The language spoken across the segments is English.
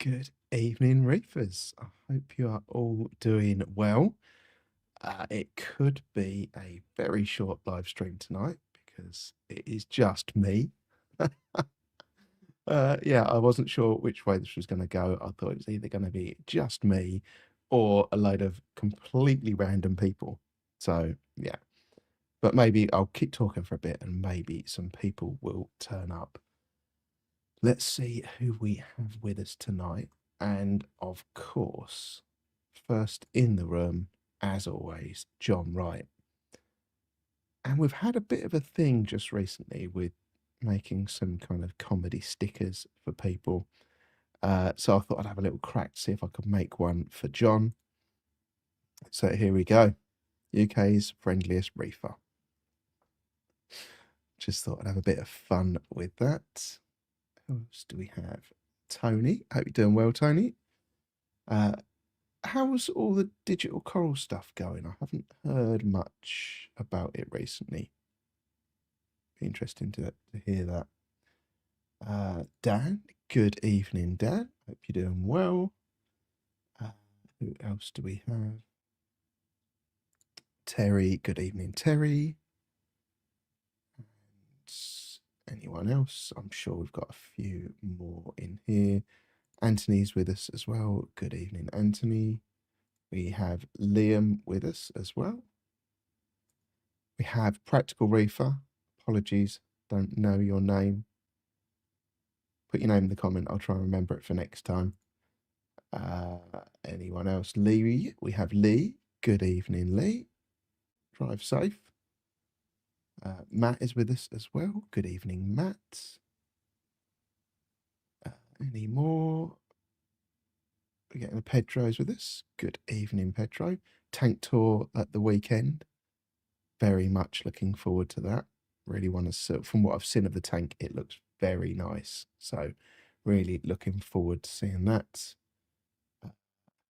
Good evening, Reefers. I hope you are all doing well. It could be a very short live stream tonight because it is just me. Yeah, I wasn't sure which way this was going to go. I thought it was either going to be just me or a load of completely random people. So, yeah, but maybe I'll keep talking for a bit and maybe some people will turn up. Let's see who we have with us tonight. And of course, first in the room, as always, John Wright. And we've had a bit of a thing just recently with making some kind of comedy stickers for people. So I thought I'd have a little crack to see if I could make one for John. So here we go. UK's friendliest reefer. Just thought I'd have a bit of fun with that. Who else do we have? Tony. Hope you're doing well, Tony. How's all the digital coral stuff going? I haven't heard much about it recently. Be interesting to hear that. Dan, good evening, Dan. Hope you're doing well. Who else do we have? Terry, good evening, Terry. And anyone else? I'm sure we've got a few more in here. Anthony's with us as well. Good evening, Anthony. We have Liam with us as well. We have Practical Reefer. Apologies, don't know your name. Put your name in the comment. I'll try and remember it for next time. Anyone else? Lee. We have Lee. Good evening, Lee. Drive safe. Matt is with us as well. Good evening, Matt. Any more? We're getting the Pedro's with us. Good evening, Pedro. Tank tour at the weekend. Very much looking forward to that. Really want to see, from what I've seen of the tank, it looks very nice. So really looking forward to seeing that.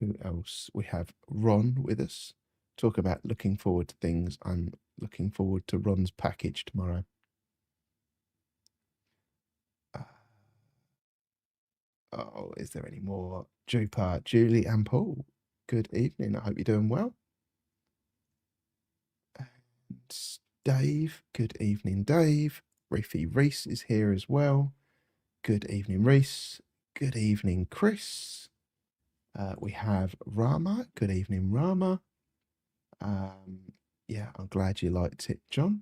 Who else? We have Ron with us. Talk about looking forward to things. I'm looking forward to Ron's package tomorrow. Oh, is there any more? Jupa, Julie and Paul. Good evening. I hope you're doing well. And Dave. Good evening, Dave. Reefy Reese is here as well. Good evening, Reese. Good evening, Chris. We have Rama. Good evening, Rama. Yeah, I'm glad you liked it, John.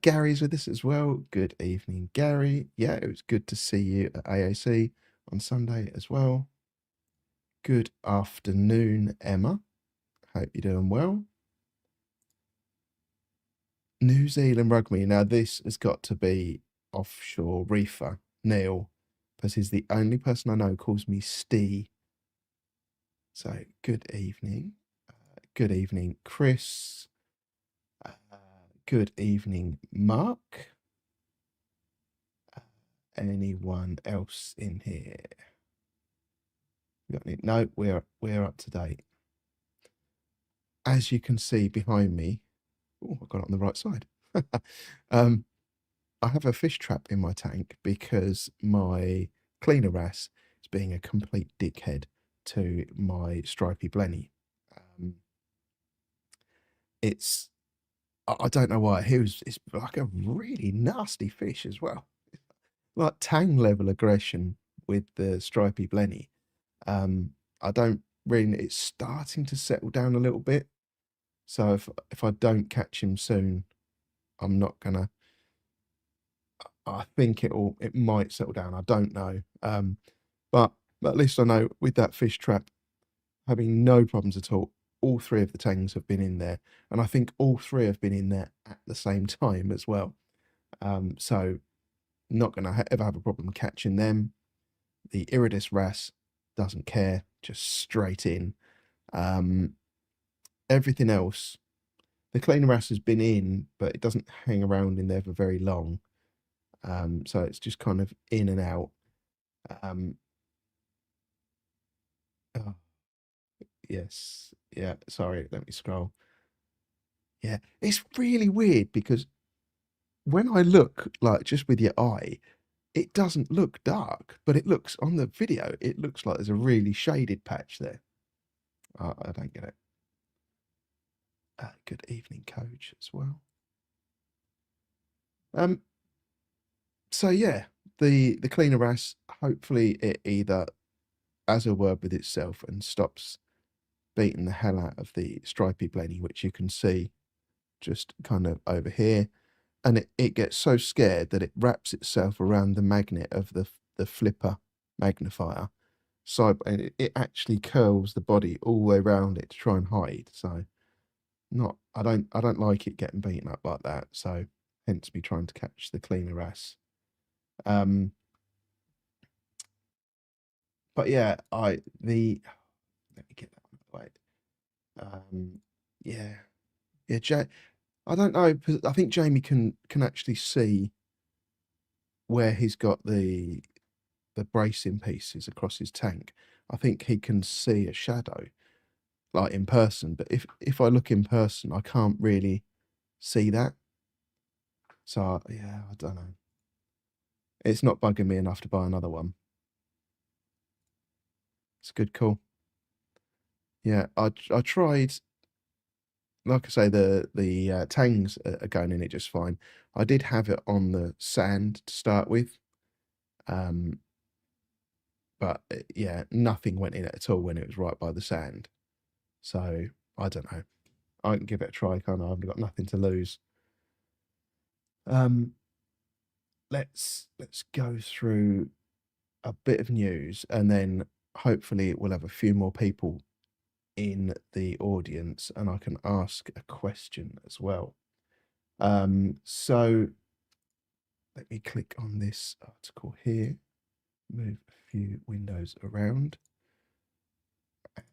Gary's with us as well. Good evening, Gary. Yeah, it was good to see you at AAC on Sunday as well. Good afternoon, Emma. Hope you're doing well. New Zealand Rugby. Now, this has got to be offshore reefer, Neil, because he's the only person I know who calls me Stee. So, good evening. Good evening, Chris. Good evening, Mark. Anyone else in here? Got any? No, we're up to date. As you can see behind me, oh, I got it on the right side. I have a fish trap in my tank because my cleaner wrasse is being a complete dickhead to my stripy blenny. I don't know why. It's like a really nasty fish as well. Like tang level aggression with the stripy blenny. I don't really. It's starting to settle down a little bit. So if I don't catch him soon, I'm not gonna. I think it might settle down. I don't know. But at least I know with that fish trap, having no problems at all three of the tangs have been in there, and I think all three have been in there at the same time as well. So not going to ever have a problem catching them. The Iridis wrasse doesn't care, just straight in. Everything else, the cleaner wrasse has been in, but it doesn't hang around in there for very long. So it's just kind of in and out. Oh, yes, yeah. Sorry, let me scroll. Yeah, it's really weird because when I look, like just with your eye, it doesn't look dark, but it looks on the video, it looks like there's a really shaded patch there. I don't get it. Good evening, coach, as well. So yeah, the cleaner wrasse, hopefully it either has a word with itself and stops beating the hell out of the stripy blenny, which you can see just kind of over here, and it gets so scared that it wraps itself around the magnet of the flipper magnifier. So and it actually curls the body all the way around it to try and hide. So I don't like it getting beaten up like that. So hence me trying to catch the cleaner wrasse. But yeah, let me get that out of the way. Yeah, yeah, I don't know, 'cause I think Jamie can actually see where he's got the bracing pieces across his tank. I think he can see a shadow, like in person. But if I look in person, I can't really see that. So yeah, I don't know. It's not bugging me enough to buy another one. It's a good call. Yeah, I tried. Like I say, the tangs are going in it just fine. I did have it on the sand to start with, but yeah, nothing went in it at all when it was right by the sand. So I don't know. I can give it a try, can't I? I've got nothing to lose. Um, let's go through a bit of news, and then hopefully we'll have a few more people in the audience, and I can ask a question as well. So let me click on this article here, move a few windows around, and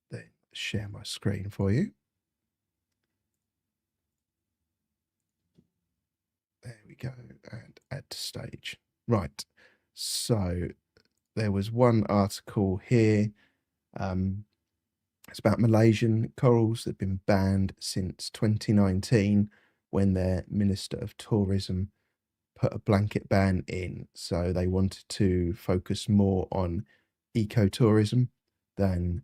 then share my screen for you. There we go, and add to stage. Right, so there was one article here. It's about Malaysian corals that have been banned since 2019 when their Minister of Tourism put a blanket ban in. So they wanted to focus more on ecotourism than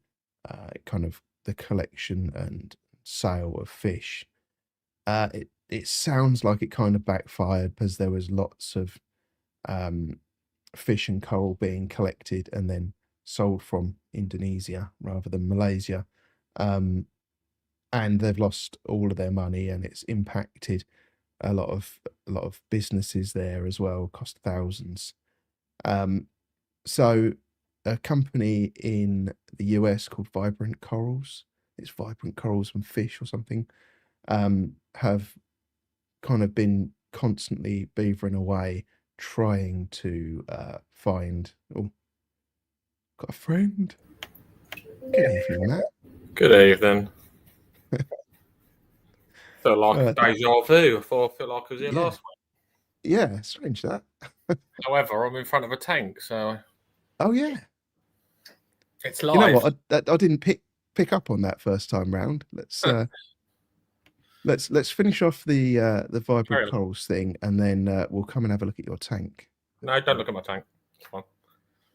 kind of the collection and sale of fish. It sounds like it kind of backfired because there was lots of fish and coral being collected and then sold from Indonesia rather than Malaysia. And they've lost all of their money, and it's impacted a lot of businesses there as well, cost thousands. So a company in the US called Vibrant Corals, it's Vibrant Corals and Fish or something, have kind of been constantly beavering away trying to find. Oh, got a friend. Good evening, Matt. Good evening. Feel like deja vu. I feel like I was here last week. Yeah, strange that. However, I'm in front of a tank, so. Oh yeah. It's live. You know what? I didn't pick up on that first time round. Let's finish off the Vibrant Corals thing, and then we'll come and have a look at your tank. No, don't look at my tank. It's fine.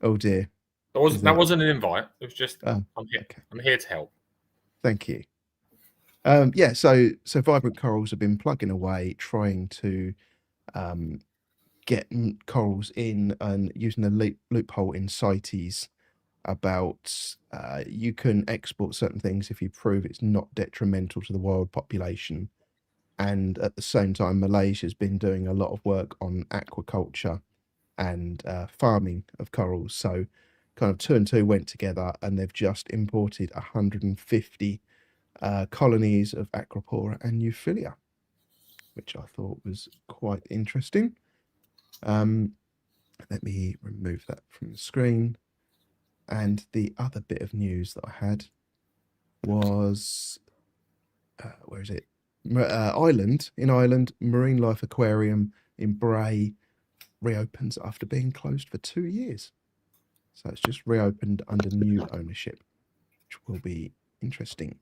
Oh dear. That wasn't an invite. It was just I'm here. Okay. I'm here to help. Thank you. Yeah, so Vibrant Corals have been plugging away, trying to get corals in and using a loophole in CITES about you can export certain things if you prove it's not detrimental to the wild population. And at the same time, Malaysia's been doing a lot of work on aquaculture and farming of corals. So kind of 2 and 2 went together, and they've just imported 150 colonies of Acropora and Euphilia, which I thought was quite interesting. Let me remove that from the screen. And the other bit of news that I had was, where is it? Ireland. In Ireland, Marine Life Aquarium in Bray reopens after being closed for 2 years. So it's just reopened under new ownership, which will be interesting.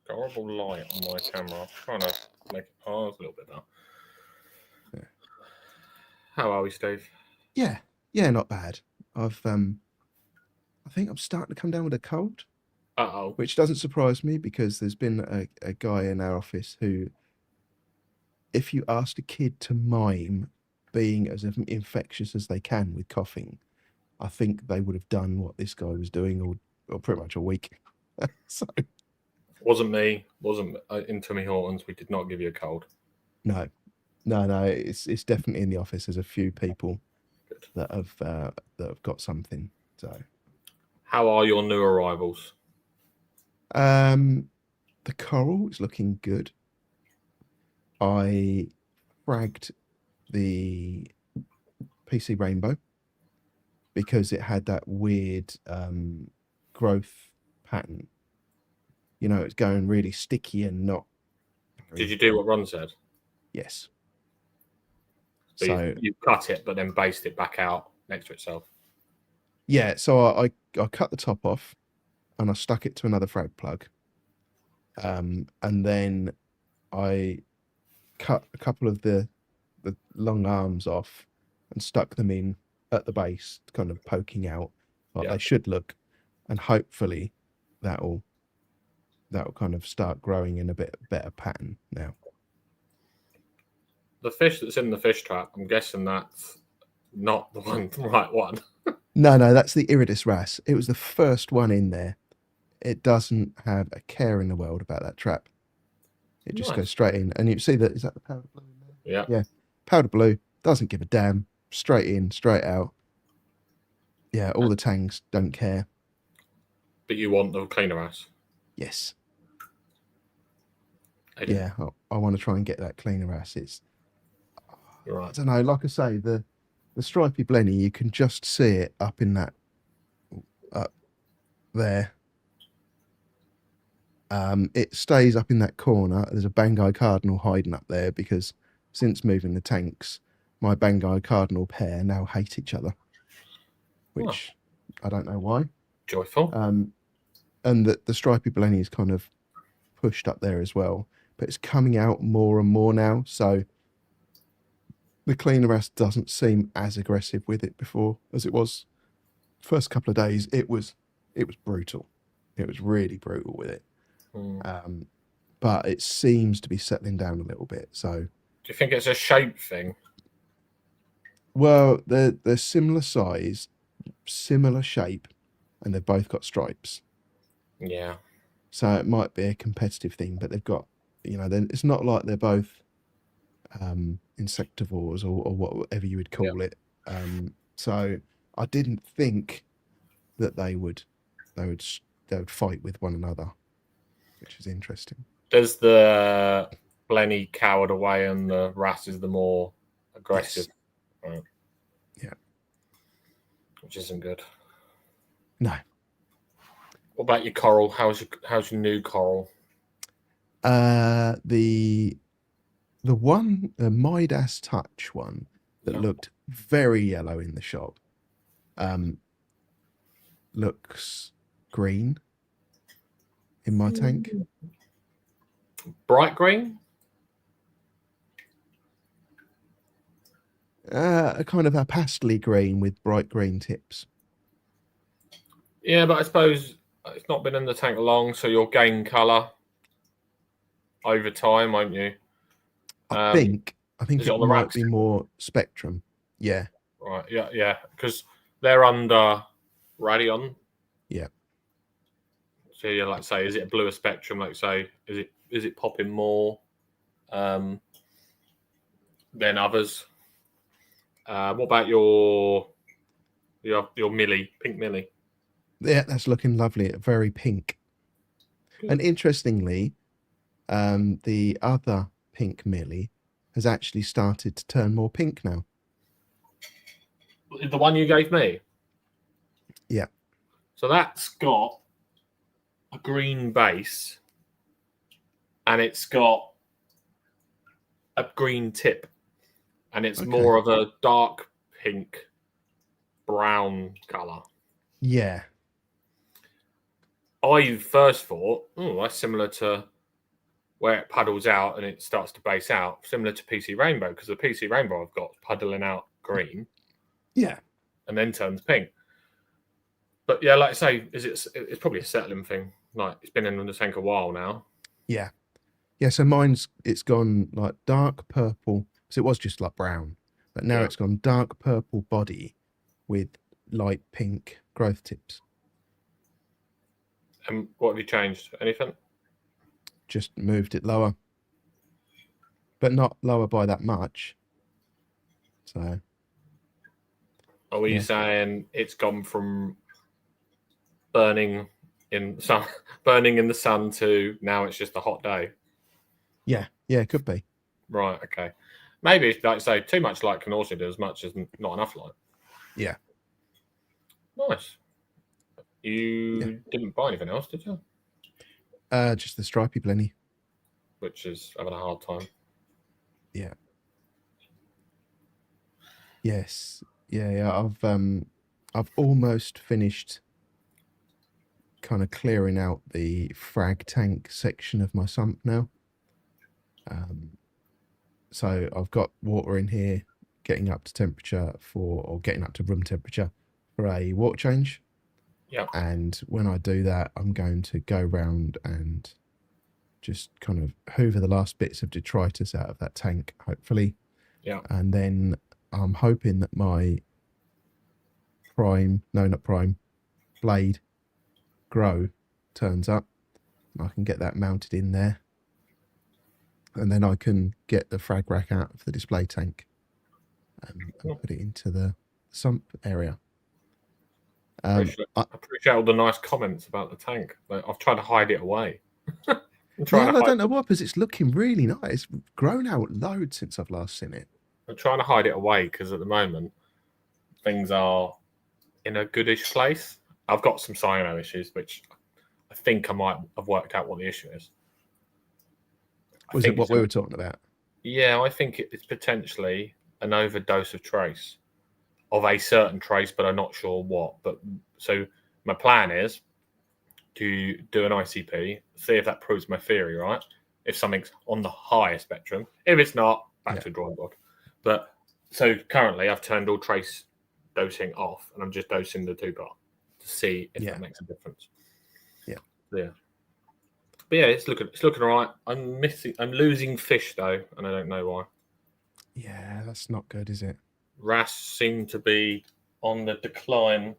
Horrible light on my camera. I'm trying to make it pause a little bit now. How are we, Steve? Yeah, not bad. I think I'm starting to come down with a cold, Uh-oh. which doesn't surprise me because there's been a guy in our office who, if you asked a kid to mime being as infectious as they can with coughing, I think they would have done what this guy was doing or pretty much a week. So Wasn't me. Wasn't in Tommy Hortons. We did not give you a cold. no, it's definitely in the office. There's a few people Good. that have got something. So How are your new arrivals? the coral is looking good. I fragged the PC Rainbow because it had that weird growth pattern. You know, it's going really sticky and not. Did you do what Ron said? Yes. So you cut it, but then based it back out next to itself. Yeah, so I cut the top off and I stuck it to another frag plug. And then I cut a couple of the long arms off and stuck them in at the base, kind of poking out like they should look, and hopefully that'll kind of start growing in a bit better pattern now. The fish that's in the fish trap, I'm guessing that's not the right one. No, that's the Iridis wrasse. It was the first one in there. It doesn't have a care in the world about that trap. It just goes straight in. And you see that, is that the powder blue in there? Yeah. Yeah. Powder blue, doesn't give a damn. Straight in, straight out. Yeah, all the tangs don't care. But you want the cleaner wrasse? Yes. Yeah, I want to try and get that cleaner wrasse. It's, right. I don't know, like I say, the stripy blenny, you can just see it up in that, up there. It stays up in that corner. There's a Bangai Cardinal hiding up there because since moving the tanks, my Bangai Cardinal pair now hate each other, which I don't know why. Joyful. And the stripy blenny is kind of pushed up there as well, but it's coming out more and more now. So the cleaner wrasse doesn't seem as aggressive with it before as it was. First couple of days, it was brutal. It was really brutal with it. But it seems to be settling down a little bit. So, do you think it's a shape thing? Well, they're similar size, similar shape, and they've both got stripes. Yeah. So it might be a competitive thing, but they've got, it's not like they're both insectivores or whatever you would call it. So I didn't think that they would fight with one another, which is interesting. Does the blenny cowered away and the wrasse is the more aggressive? Yes. Right. Yeah. Which isn't good. No. What about your coral? How's your new coral? The one, the Midas Touch one that looked very yellow in the shop, looks green in my tank. Bright green? A kind of a pastely green with bright green tips. Yeah, but I suppose it's not been in the tank long, so you'll gain colour over time, won't you? I think it might be more spectrum. Yeah. Right. Yeah. Because they're under Radion. Yeah. So yeah, like say, is it a bluer spectrum? Like say, is it popping more than others? What about your Millie, pink Millie? Yeah, that's looking lovely. Very pink. Good. And interestingly, the other pink Millie has actually started to turn more pink now. The one you gave me? Yeah. So that's got a green base and it's got a green tip and it's more of a dark pink brown colour. Yeah. I first thought, that's similar to where it puddles out and it starts to base out, similar to PC Rainbow, because the PC Rainbow I've got puddling out green, Yeah. and then turns pink. But yeah, like I say, it's probably a settling thing. Like it's been in the tank a while now. Yeah. Yeah. So it's gone like dark purple. So it was just like brown, but now Yeah. it's gone dark purple body with light pink growth tips. And what have you changed? Anything? Just moved it lower, but not lower by that much. So Or were you yeah, saying it's gone from burning in sun, burning in the sun to now it's just a hot day? yeah, it could be. Right. Okay. Maybe like I say, too much light can also do as much as not enough light. Yeah, Nice. yeah. You didn't buy anything else, did you? Just the stripy blenny. Which is having a hard time. Yeah. Yes. Yeah. I've almost finished kind of clearing out the frag tank section of my sump now. So I've got water in here getting up to temperature or getting up to room temperature for a water change. Yeah. And when I do that, I'm going to go round and just kind of hoover the last bits of detritus out of that tank, hopefully. Yeah. And then I'm hoping that my blade grow turns up. I can get that mounted in there. And then I can get the frag rack out of the display tank and put it into the sump area. I appreciate all the nice comments about the tank. I've tried to hide it away. I don't know why, because it's looking really nice. It's grown out loads since I've last seen it. I'm trying to hide it away because at the moment things are in a goodish place. I've got some cyano issues, which I think I might have worked out what the issue is. Was it what we were talking about? Yeah, I think it's potentially an overdose of trace, of a certain trace, but I'm not sure what. But so my plan is to do an ICP, see if that proves my theory right. If something's on the higher spectrum, if it's not, back to the drawing board. But so currently, I've turned all trace dosing off, and I'm just dosing the 2-part to see if that makes a difference. Yeah. But yeah, it's looking all right. I'm losing fish though, and I don't know why. Yeah, that's not good, is it? RAS seem to be on the decline.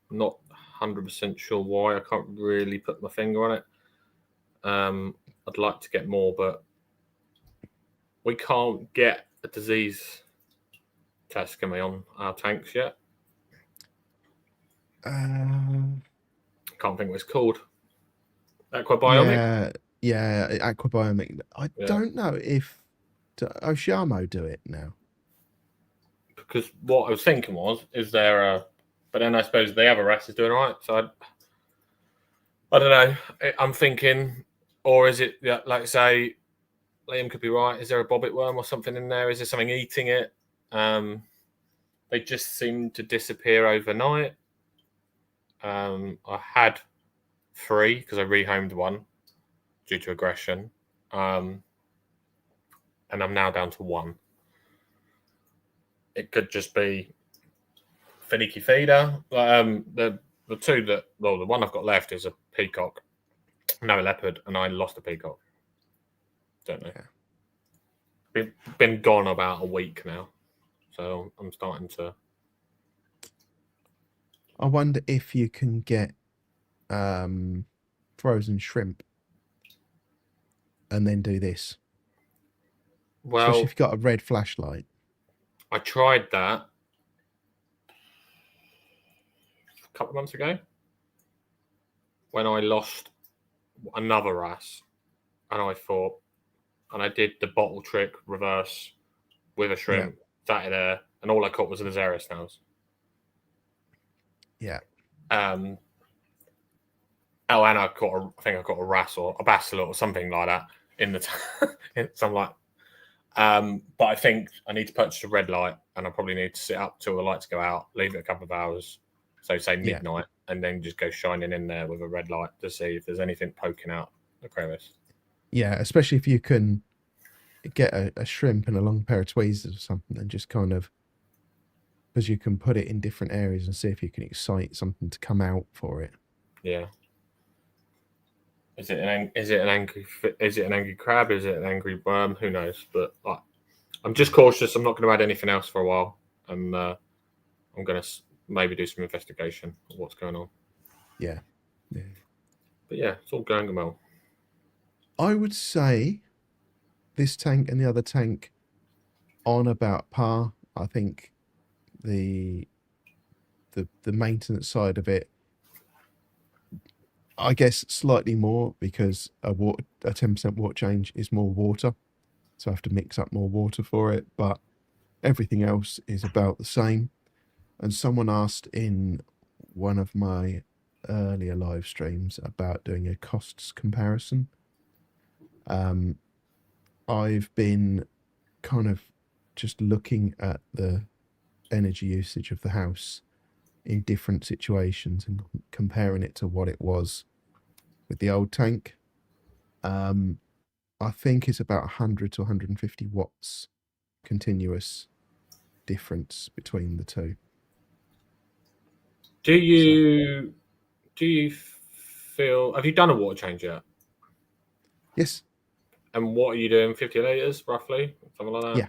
I'm not 100% sure why. I can't really put my finger on it. I'd like to get more, but we can't get a disease test, can we, on our tanks yet? Can't think what it's called. Aquabiomic? Yeah, aquabiomic. I don't know if Oshamo do it now. Because what I was thinking was, is there a... But then I suppose the other RAS is doing all right. So I don't know. I'm thinking, or is it, like say, Liam could be right. Is there a bobbit worm or something in there? Is there something eating it? They just seem to disappear overnight. I had 3 because I rehomed one due to aggression, and I'm now down to 1. It could just be finicky feeder. The 2 that, well, the one I've got left is a peacock, no leopard, and I lost a peacock. Don't know. Been gone about a week now, so I'm starting to. I wonder if you can get frozen shrimp and then do this. Well, especially if you've got a red flashlight. I tried that a couple of months ago when I lost another RAS, and I thought, and I did the bottle trick reverse with a shrimp, sat in there, and all I caught was the Zero snails. Yeah. And I think I caught a RAS or a bacillot or something like that in the something like. But I think I need to purchase a red light, and I probably need to sit up till the lights go out, leave it a couple of hours, so say midnight, and then just go shining in there with a red light to see if there's anything poking out the crevice. Yeah, especially if you can get a shrimp and a long pair of tweezers or something, and just kind of because you can put it in different areas and see if you can excite something to come out for it. Yeah. Is it an angry crab? Is it an angry worm? Who knows? But like, I'm just cautious. I'm not going to add anything else for a while, and I'm going to maybe do some investigation of what's going on. Yeah. But yeah, it's all going well. I would say this tank and the other tank on about par. I think the maintenance side of it, I guess slightly more, because a 10% water change is more water, so I have to mix up more water for it. But everything else is about the same. And someone asked in one of my earlier live streams about doing a costs comparison. I've been kind of just looking at the energy usage of the house in different situations and comparing it to what it was with the old tank. I think it's about 100 to 150 watts continuous difference between the two. Do you feel? Have you done a water change yet? Yes. And what are you doing? 50 litres, roughly, something like that. Yeah.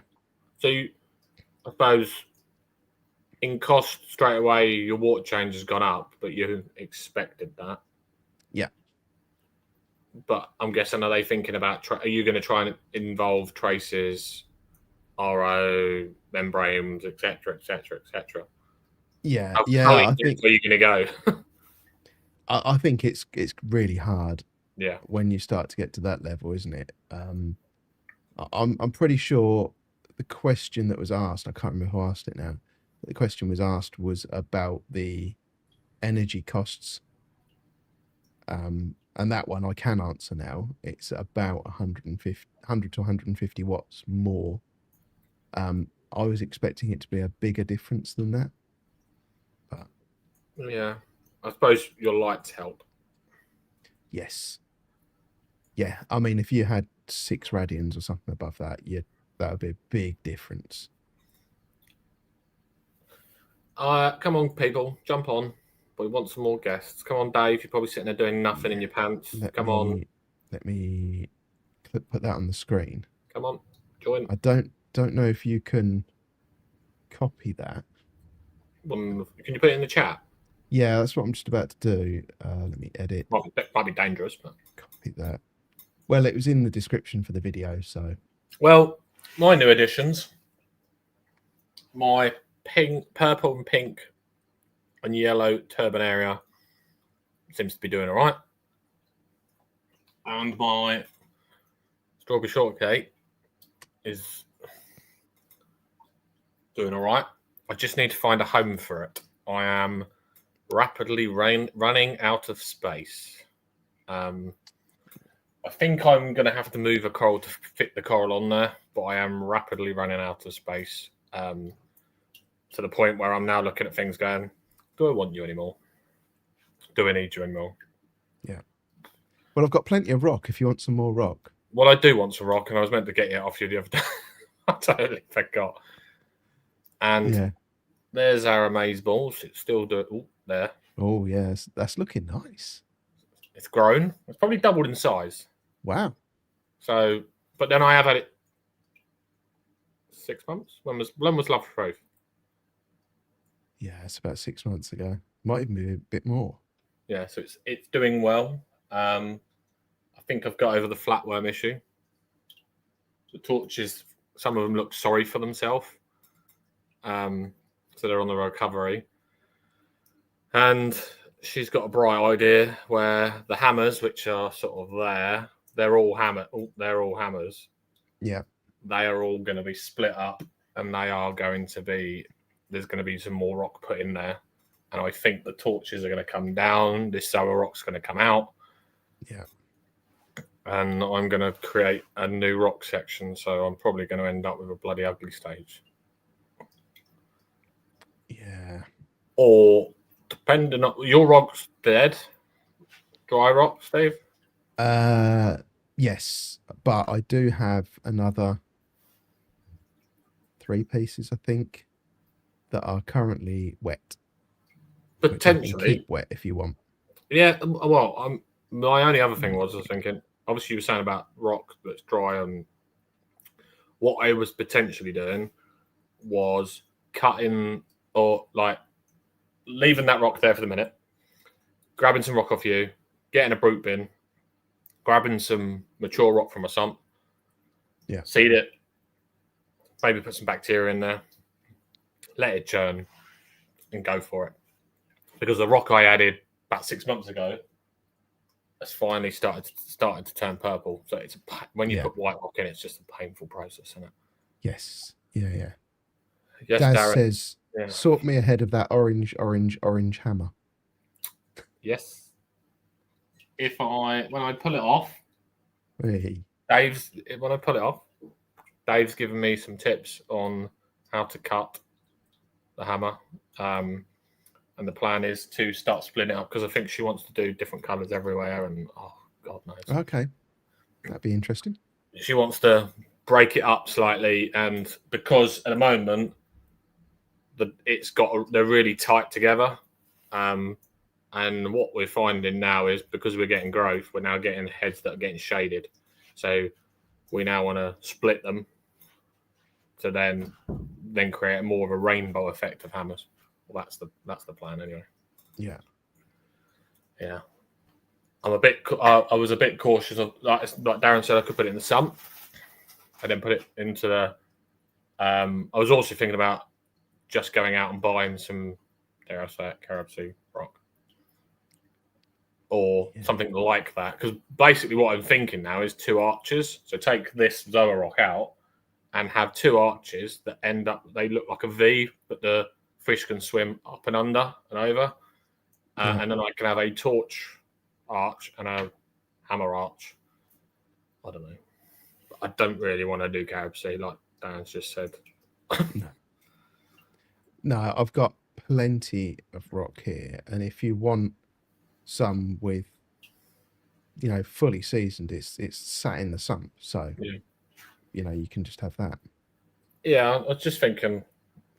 So I suppose in cost straight away, your water change has gone up, but you expected that. Yeah. But I'm guessing, are they thinking about? Are you going to try and involve traces, RO, membranes, etc., etc., etc.? Yeah. How Yeah. I in think are you going to go? I think it's really hard. Yeah. When you start to get to that level, isn't it? I'm pretty sure the question that was asked, I can't remember who asked it now, but the question was asked was about the energy costs. And that one I can answer now. It's about 100 to 150 watts more. I was expecting it to be a bigger difference than that. But yeah, I suppose your lights help. yes. Yeah, I mean, if you had 6 radians or something above that, that would be a big difference. Come on, people, jump on. We want some more guests. Come on, Dave. You're probably sitting there doing nothing in your pants. Come on. Let me put that on the screen. Come on, join. I don't know if you can copy that. Can you put it in the chat? Yeah, that's what I'm just about to do. Let me edit. Might be dangerous, but copy that. Well, it was in the description for the video, so. Well, my new additions, my purple and pink and yellow turban area seems to be doing all right. And my strawberry shortcake is doing all right. I just need to find a home for it. I am rapidly running out of space. I think I'm going to have to move a coral to fit the coral on there, but I am rapidly running out of space, to the point where I'm now looking at things going, do I want you anymore? Do I need you anymore? Yeah. Well, I've got plenty of rock if you want some more rock. Well, I do want some rock, and I was meant to get it off you the other day. I totally forgot. And yeah. There's our amaze balls. It's still doing. Oh, there. Oh, yes. That's looking nice. It's grown. It's probably doubled in size. Wow. So, but then I have had it 6 months. When was Love Proof? Yeah, it's about 6 months ago. Might even be a bit more. Yeah, so it's doing well. I think I've got over the flatworm issue. The torches, some of them look sorry for themselves. So they're on the recovery. And she's got a bright idea where the hammers, which are sort of there, they're all hammers. Yeah. They are all going to be split up, and there's going to be some more rock put in there. And I think the torches are going to come down. This sour rock's going to come out. Yeah. And I'm going to create a new rock section. So I'm probably going to end up with a bloody ugly stage. Yeah. Or depending on your rock's dead. Dry rock, Steve? Yes. But I do have another 3 pieces, I think, that are currently wet, which I can Potentially, keep wet if you want. yeah. Well, my only other thing was I was thinking. Obviously, you were saying about rock that's dry, and what I was potentially doing was cutting or like leaving that rock there for the minute, grabbing some rock off you, getting a brute bin, grabbing some mature rock from a sump, Yeah. seed it, maybe put some bacteria in there, let it churn, and go for it. Because the rock I added about 6 months ago has finally started to turn purple. So it's when you Yeah. put white rock in, it's just a painful process, isn't it? Yes. Yeah. Yes, Daz Darren. says, Yeah. sort me ahead of that orange hammer. Yes. When I pull it off, Hey. when I pull it off, Dave's given me some tips on how to cut the hammer. And the plan is to start splitting it up because I think she wants to do different colours everywhere. And oh, God knows. Okay. That'd be interesting. She wants to break it up slightly. And because at the moment, they're really tight together. And what we're finding now is because we're getting growth, we're now getting heads that are getting shaded. So we now want to split them to then create more of a rainbow effect of hammers. Well, that's the plan anyway. Yeah. Yeah. I was a bit cautious of like Darren said. I could put it in the sump, and then put it into the. I was also thinking about just going out and buying some, dare I say it, carob sea rock, or something like that. Because basically, what I'm thinking now is 2 arches. So take this Zoa rock out, and have 2 arches that they look like a V, but the fish can swim up and under and over, and then I can have a torch arch and a hammer arch. I don't know. I don't really want to do carob sea like Dan's just said. No, I've got plenty of rock here, and if you want some with, fully seasoned, it's sat in the sump, so you can just have that. Yeah, I was just thinking.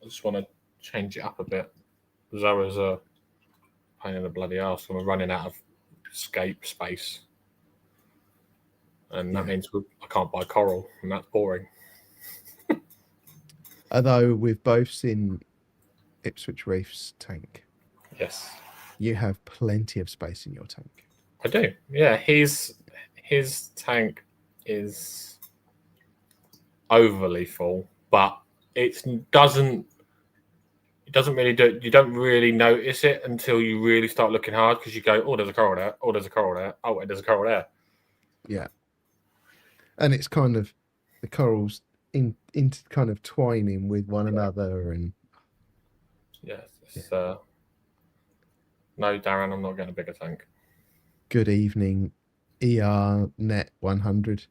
I just want to change it up a bit. Zoa's a pain in the bloody arse, and we're running out of scape space, and that means I can't buy coral, and that's boring. Although we've both seen Ipswich Reef's tank. Yes, you have plenty of space in your tank. I do. Yeah, his tank is overly full, but it doesn't really do. You don't really notice it until you really start looking hard because you go, "Oh, there's a coral there. Oh, there's a coral there. Oh, wait, there's a coral there." Yeah, and it's kind of the corals into kind of twining with one another, and no, Darren, I'm not getting a bigger tank. Good evening, Net 100.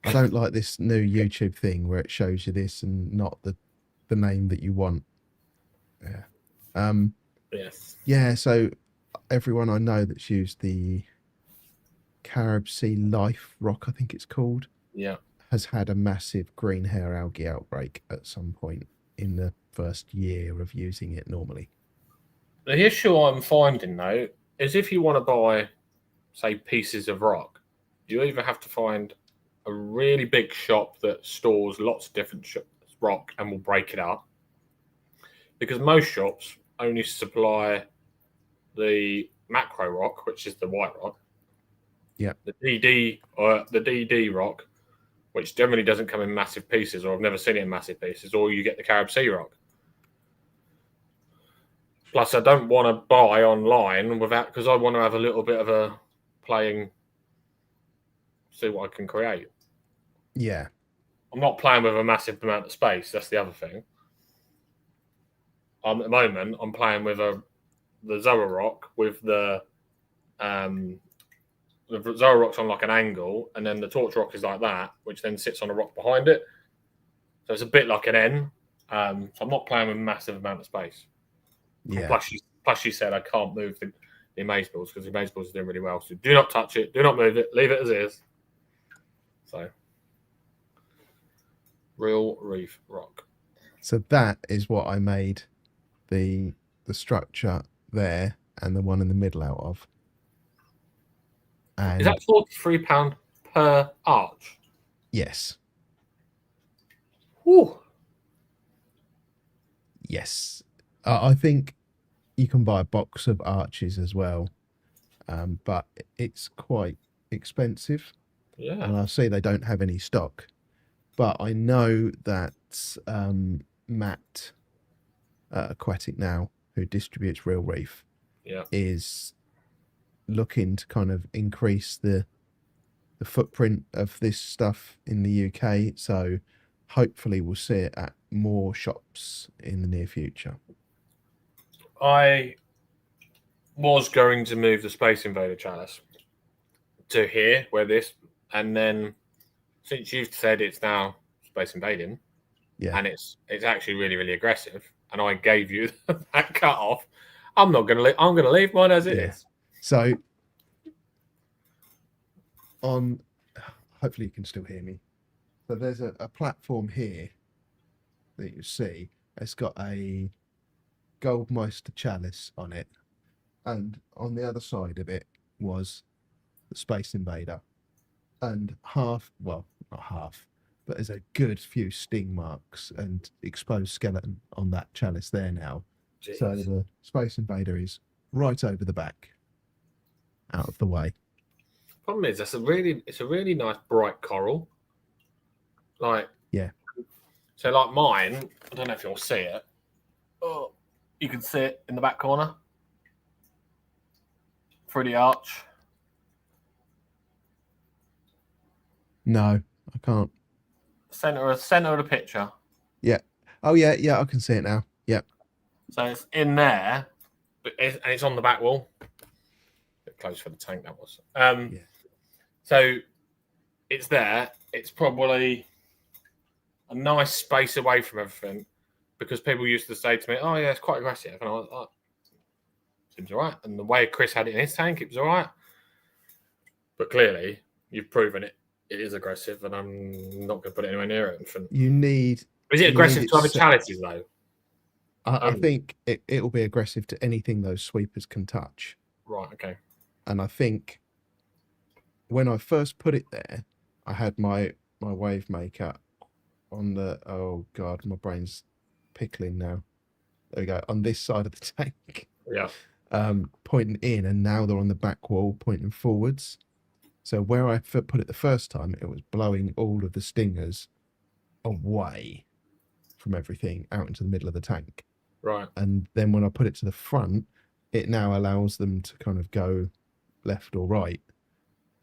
I don't like this new YouTube thing where it shows you this and not the name that you want. Yeah. Yes. Yeah. So everyone I know that's used the Carob Sea Life rock, I think it's called, has had a massive green hair algae outbreak at some point in the first year of using it normally. The issue I'm finding though is if you want to buy, say, pieces of rock, you either have to find a really big shop that stores lots of different rock and will break it up, because most shops only supply the macro rock, which is the white rock. Yeah. The DD rock, which generally doesn't come in massive pieces, or I've never seen it in massive pieces, or you get the Carob Sea rock. Plus, I don't want to buy online because I want to have a little bit of a playing, see what I can create. Yeah. I'm not playing with a massive amount of space. That's the other thing. At the moment, I'm playing with the Zoa rock with the Zoa rock's on like an angle, and then the torch rock is like that, which then sits on a rock behind it. So it's a bit like an N. So I'm not playing with a massive amount of space. Yeah. Plus, she said I can't move the amaze balls because the amaze balls are doing really well. So do not touch it. Do not move it. Leave it as is. So, real reef rock. So that is what I made the structure there and the one in the middle out of. Is that And £43 per arch? yes, Whew. yes, I think you can buy a box of arches as well, but it's quite expensive. Yeah, And I see they don't have any stock, but I know that Matt Aquatic now, who distributes Real Reef, yeah. is looking to kind of increase the footprint of this stuff in the UK. So hopefully we'll see it at more shops in the near future. I was going to move the Space Invader chalice to here, where this, and then since you've said it's now Space Invading, Yeah, and it's actually really really aggressive, and I gave you that cut off, I'm not gonna leave. I'm gonna leave mine as it yeah. is. So on, hopefully you can still hear me. So there's a platform here that you see. It's got a Goldmeister chalice on it, and on the other side of it was the Space Invader, and half, well, not half, but there's a good few sting marks and exposed skeleton on that chalice there now. So Jeez. the Space Invader is right over the back, out of the way. Problem is, it's a really nice bright coral. Like Yeah, so, like mine. I don't know if you'll see it. Oh, you can see it in the back corner through the arch. no, I can't. Center of the picture. Yeah. Oh yeah, yeah, I can see it now. Yeah. So it's in there, and it's on the back wall. A bit close for the tank that was. Yeah. So it's there. It's probably a nice space away from everything because people used to say to me, "Oh yeah, it's quite aggressive," and I was like, "Seems all right." And the way Chris had it in his tank, it was all right. But clearly, you've proven it is aggressive, and I'm not going to put it anywhere near it. You need Is it you need aggressive it to other set. charities though? I think it'll be aggressive to anything those sweepers can touch. Right. Okay. And I think when I first put it there, I had my wave maker on the, oh god, my brain's pickling now. There we go, on this side of the tank, Yeah. pointing in, and now they're on the back wall pointing forwards. So where I put it the first time, it was blowing all of the stingers away from everything out into the middle of the tank. Right. And then when I put it to the front, it now allows them to kind of go left or right.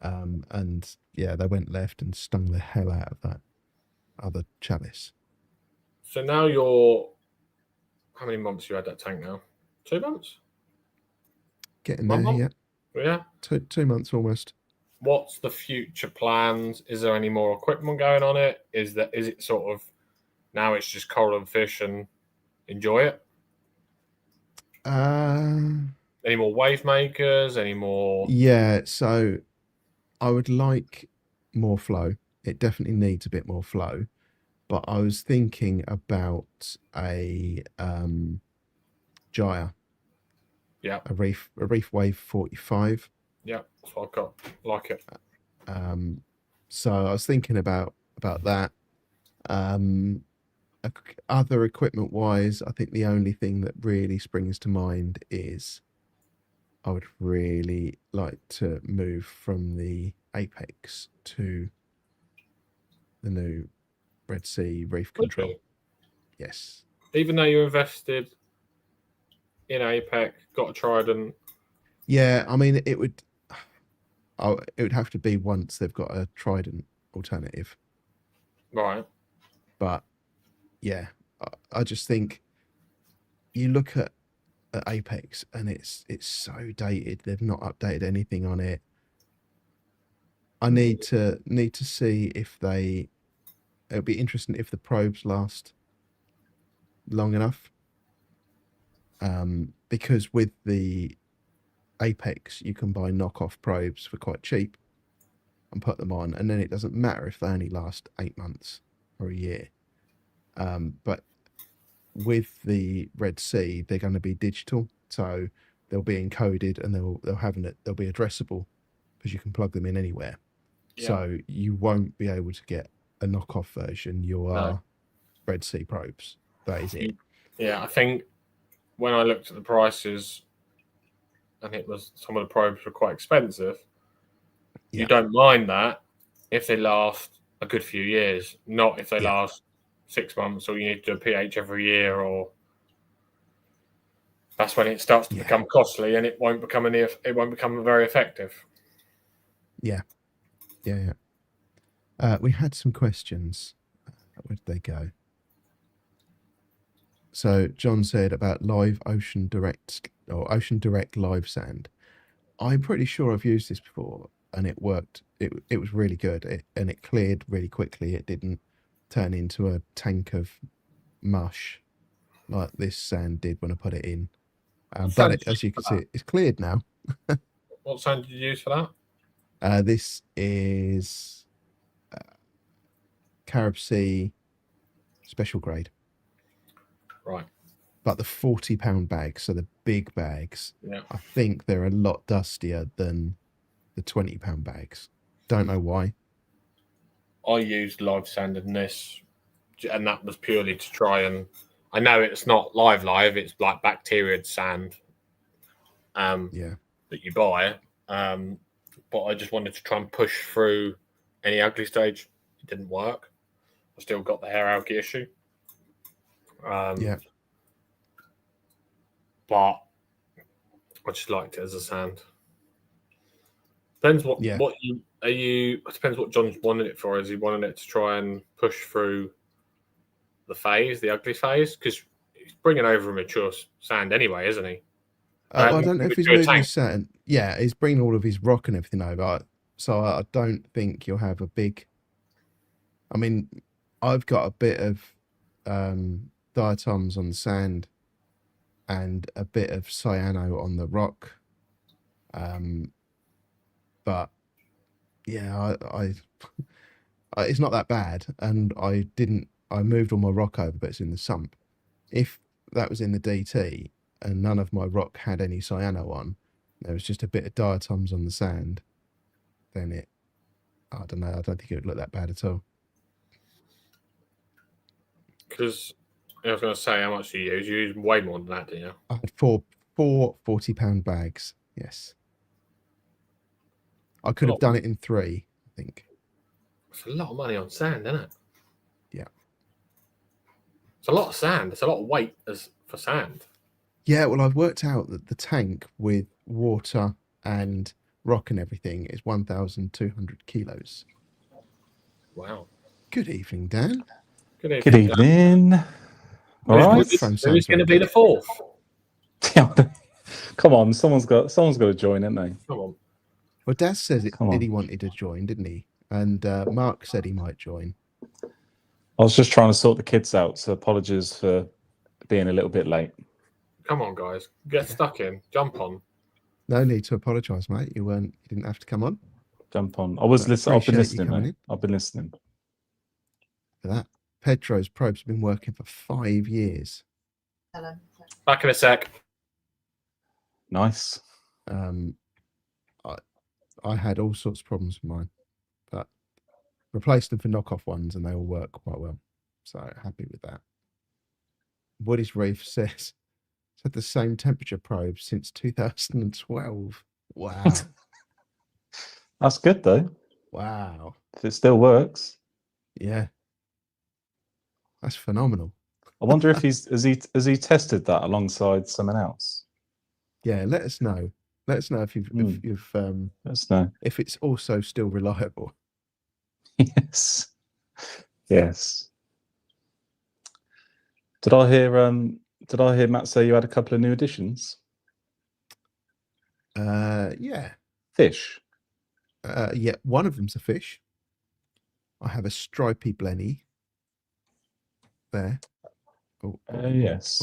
And yeah, they went left and stung the hell out of that other chalice. So now you're. How many months you had that tank now? 2 months. Getting 1 there, month. yeah. Yeah. 2 months almost. What's the future plans? Is there any more equipment going on it? Is it sort of now it's just coral and fish and enjoy it? Uh, Any more wave makers? Any more? yeah, so I would like more flow. It definitely needs a bit more flow. But I was thinking about a gyre, Yeah. a reef wave 45. Yeah. That's what I've got. Like it. So I was thinking about that. Other equipment wise, I think the only thing that really springs to mind is I would really like to move from the Apex to the new Red Sea Reef Would Control. you? Yes. Even though you invested in Apex, got a Trident. Yeah, I mean it would. Oh, it would have to be once they've got a Trident alternative. Right. But yeah, I just think you look at Apex and it's so dated. They've not updated anything on it. I need to see if they. It'll be interesting if the probes last long enough. Because with the Apex, you can buy knockoff probes for quite cheap and put them on, and then it doesn't matter if they only last 8 months or a year. But with the Red Sea, they're going to be digital, so they'll be encoded and they'll be addressable because you can plug them in anywhere. Yeah. So you won't be able to get a knockoff version. You No. are Red Sea probes. That is it. Yeah, I think when I looked at the prices, and it was some of the probes were quite expensive. You Yeah. don't mind that if they last a good few years, not if they Yeah. last 6 months or you need to do a pH every year, or that's when it starts to Yeah. become costly and it won't become very effective. Yeah. Yeah. Yeah. We had some questions. Where did they go? So John said about live Ocean Direct or Ocean Direct live sand. I'm pretty sure I've used this before and it worked. It was really good. And it cleared really quickly. It didn't turn into a tank of mush like this sand did when I put it in. As you can see, it's cleared now. What sand did you use for This is Carib Sea special grade. Right. But the £40 bags, so the big bags, Yeah. I think they're a lot dustier than the £20 bags. Don't know why. I used live sand in this, and that was purely to try and. I know it's not live, it's like bacteria sand Yeah. that you buy. But I just wanted to try and push through any ugly stage. It didn't work. I still got the hair algae issue. Yeah. But I just liked it as a sand. Depends what Yeah. you are you. It depends what John's wanted it for. Is he wanted it to try and push through the ugly phase? Because he's bringing over a mature sand anyway, isn't he? Well, I don't know if he's Mature moving tank. his sand. Yeah, he's bringing all of his rock and everything over. So I don't think you'll have a big. I mean, I've got a bit of diatoms on the sand and a bit of cyano on the rock. But yeah, it's not that bad. And I moved all my rock over, but it's in the sump. If that was in the DT and none of my rock had any cyano on, there was just a bit of diatoms on the sand, then I don't know, I don't think it would look that bad at all. Because I was going to say, how much do you use? You use way more than that, do you? I had four £40 bags. Yes. I could have done it in 3, I think. It's a lot of money on sand, isn't it? Yeah. It's a lot of sand. It's a lot of weight for sand. Yeah, well, I've worked out that the tank with water and rock and everything is 1,200 kilos. Wow. Good evening, Dan. Good evening. Good evening. All right. Who's going to be the fourth? Come on, someone's got to join, isn't they? Come on. Well, Daz says Come on. he wanted to join, didn't he? And Mark said he might join. I was just trying to sort the kids out, so apologies for being a little bit late. Come on, guys. Get stuck in. Jump on. No need to apologise, mate. You didn't have to come on. Jump on. I was listening. I've been Appreciate you listening, coming mate. in. I've been listening. For that. Pedro's probes have been working for 5 years. Back in a sec. Nice. I had all sorts of problems with mine, but replaced them for knockoff ones and they all work quite well. So happy with that. Woody's Reef says it's had the same temperature probe since 2012. Wow. That's good though. Wow. If it still works. Yeah. That's phenomenal. I wonder if has he tested that alongside someone else? Yeah, let us know. Let us know if you've let us know if it's also still reliable. Yes. Yes. Did I hear Matt say you had a couple of new additions? Yeah. Fish. Yeah, one of them's a fish. I have a stripy blenny there. Yes.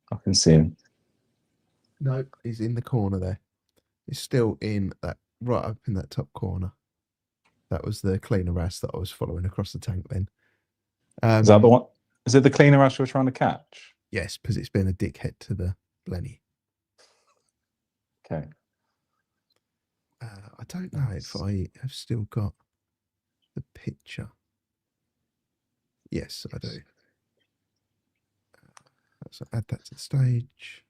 I can see him. No, he's in the corner there. He's still in that, right up in that top corner. That was the cleaner wrasse that I was following across the tank then. Is that the one? Is it the cleaner ash we're trying to catch? Yes, because it's been a dickhead to the blenny. Okay. I don't know if I have still got the picture. Yes, I do. So add that to the stage.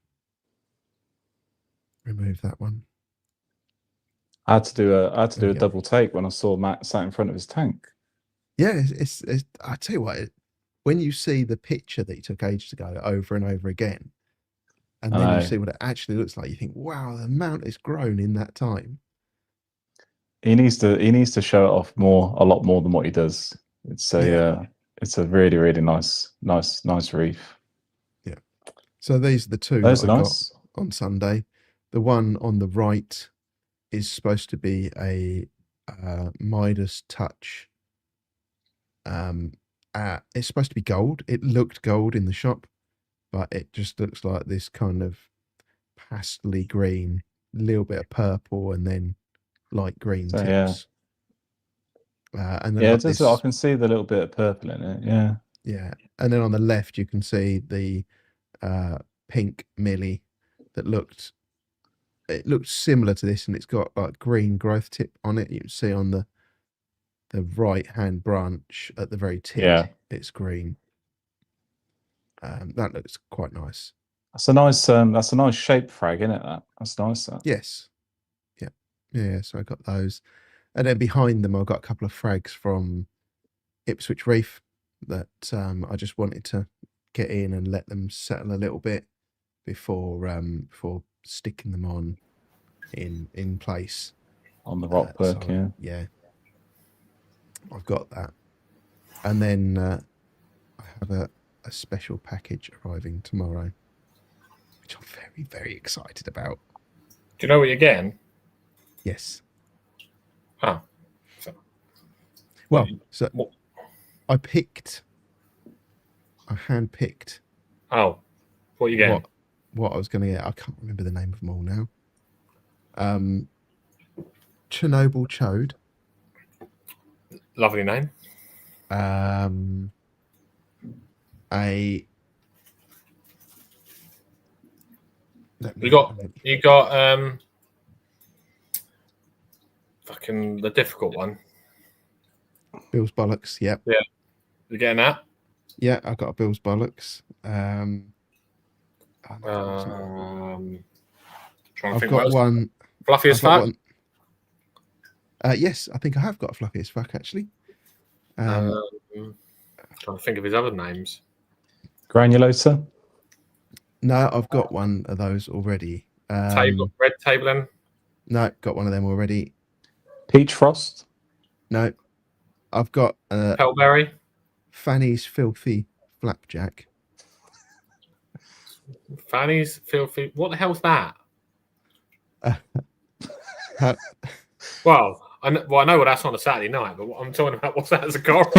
Remove that one. I had to do a There we go. double take when I saw Matt sat in front of his tank. Yeah, it's I tell you what, when you see the picture that you took ages ago over and over again, and I then you know. see what it actually looks like, you think, wow, the amount it's grown in that time. He needs to show it off a lot more than what he does. It's a really, really nice reef. Yeah. So these are the two Those that are I nice. got on Sunday. The one on the right is supposed to be a Midas touch. It's supposed to be gold. It looked gold in the shop, but it just looks like this kind of pastely green, little bit of purple, and then light green So, tips. And then yeah, I've I can see the little bit of purple in it. Yeah. yeah, and then on the left you can see the pink millie that looked similar to this, and it's got like green growth tip on it. You can see on the right hand branch at the very tip, Yeah. it's green. That looks quite nice. That's a nice shape frag, isn't it? That's nice. That. Yes. Yeah. So I got those, and then behind them I've got a couple of frags from Ipswich Reef that I just wanted to get in and let them settle a little bit before sticking them on in place On the rock work. so, yeah. I've got that, and then I have a special package arriving tomorrow, which I'm very, very excited about. Do you know what you're getting? Yes. Oh. Well, so I handpicked. Oh, what are you getting? What I was going to get. I can't remember the name of them all now. Chernobyl Chode. Lovely name. You got fucking the difficult one. Bill's Bollocks. Yep. Yeah. You getting that? Yeah, I got a Bill's Bollocks. I've got one. Fluffy as fuck. Yes, I think I have got a fluffy as fuck actually. Trying to think of his other names. Granulosa? No, I've got one of those already. Red Tabling? No, got one of them already. Peach Frost? No, I've got Pellberry? Fanny's Filthy Flapjack. Fanny's Filthy. What the hell's that? Well, I know what that's on a Saturday night, but what I'm talking about, what's that as a coral?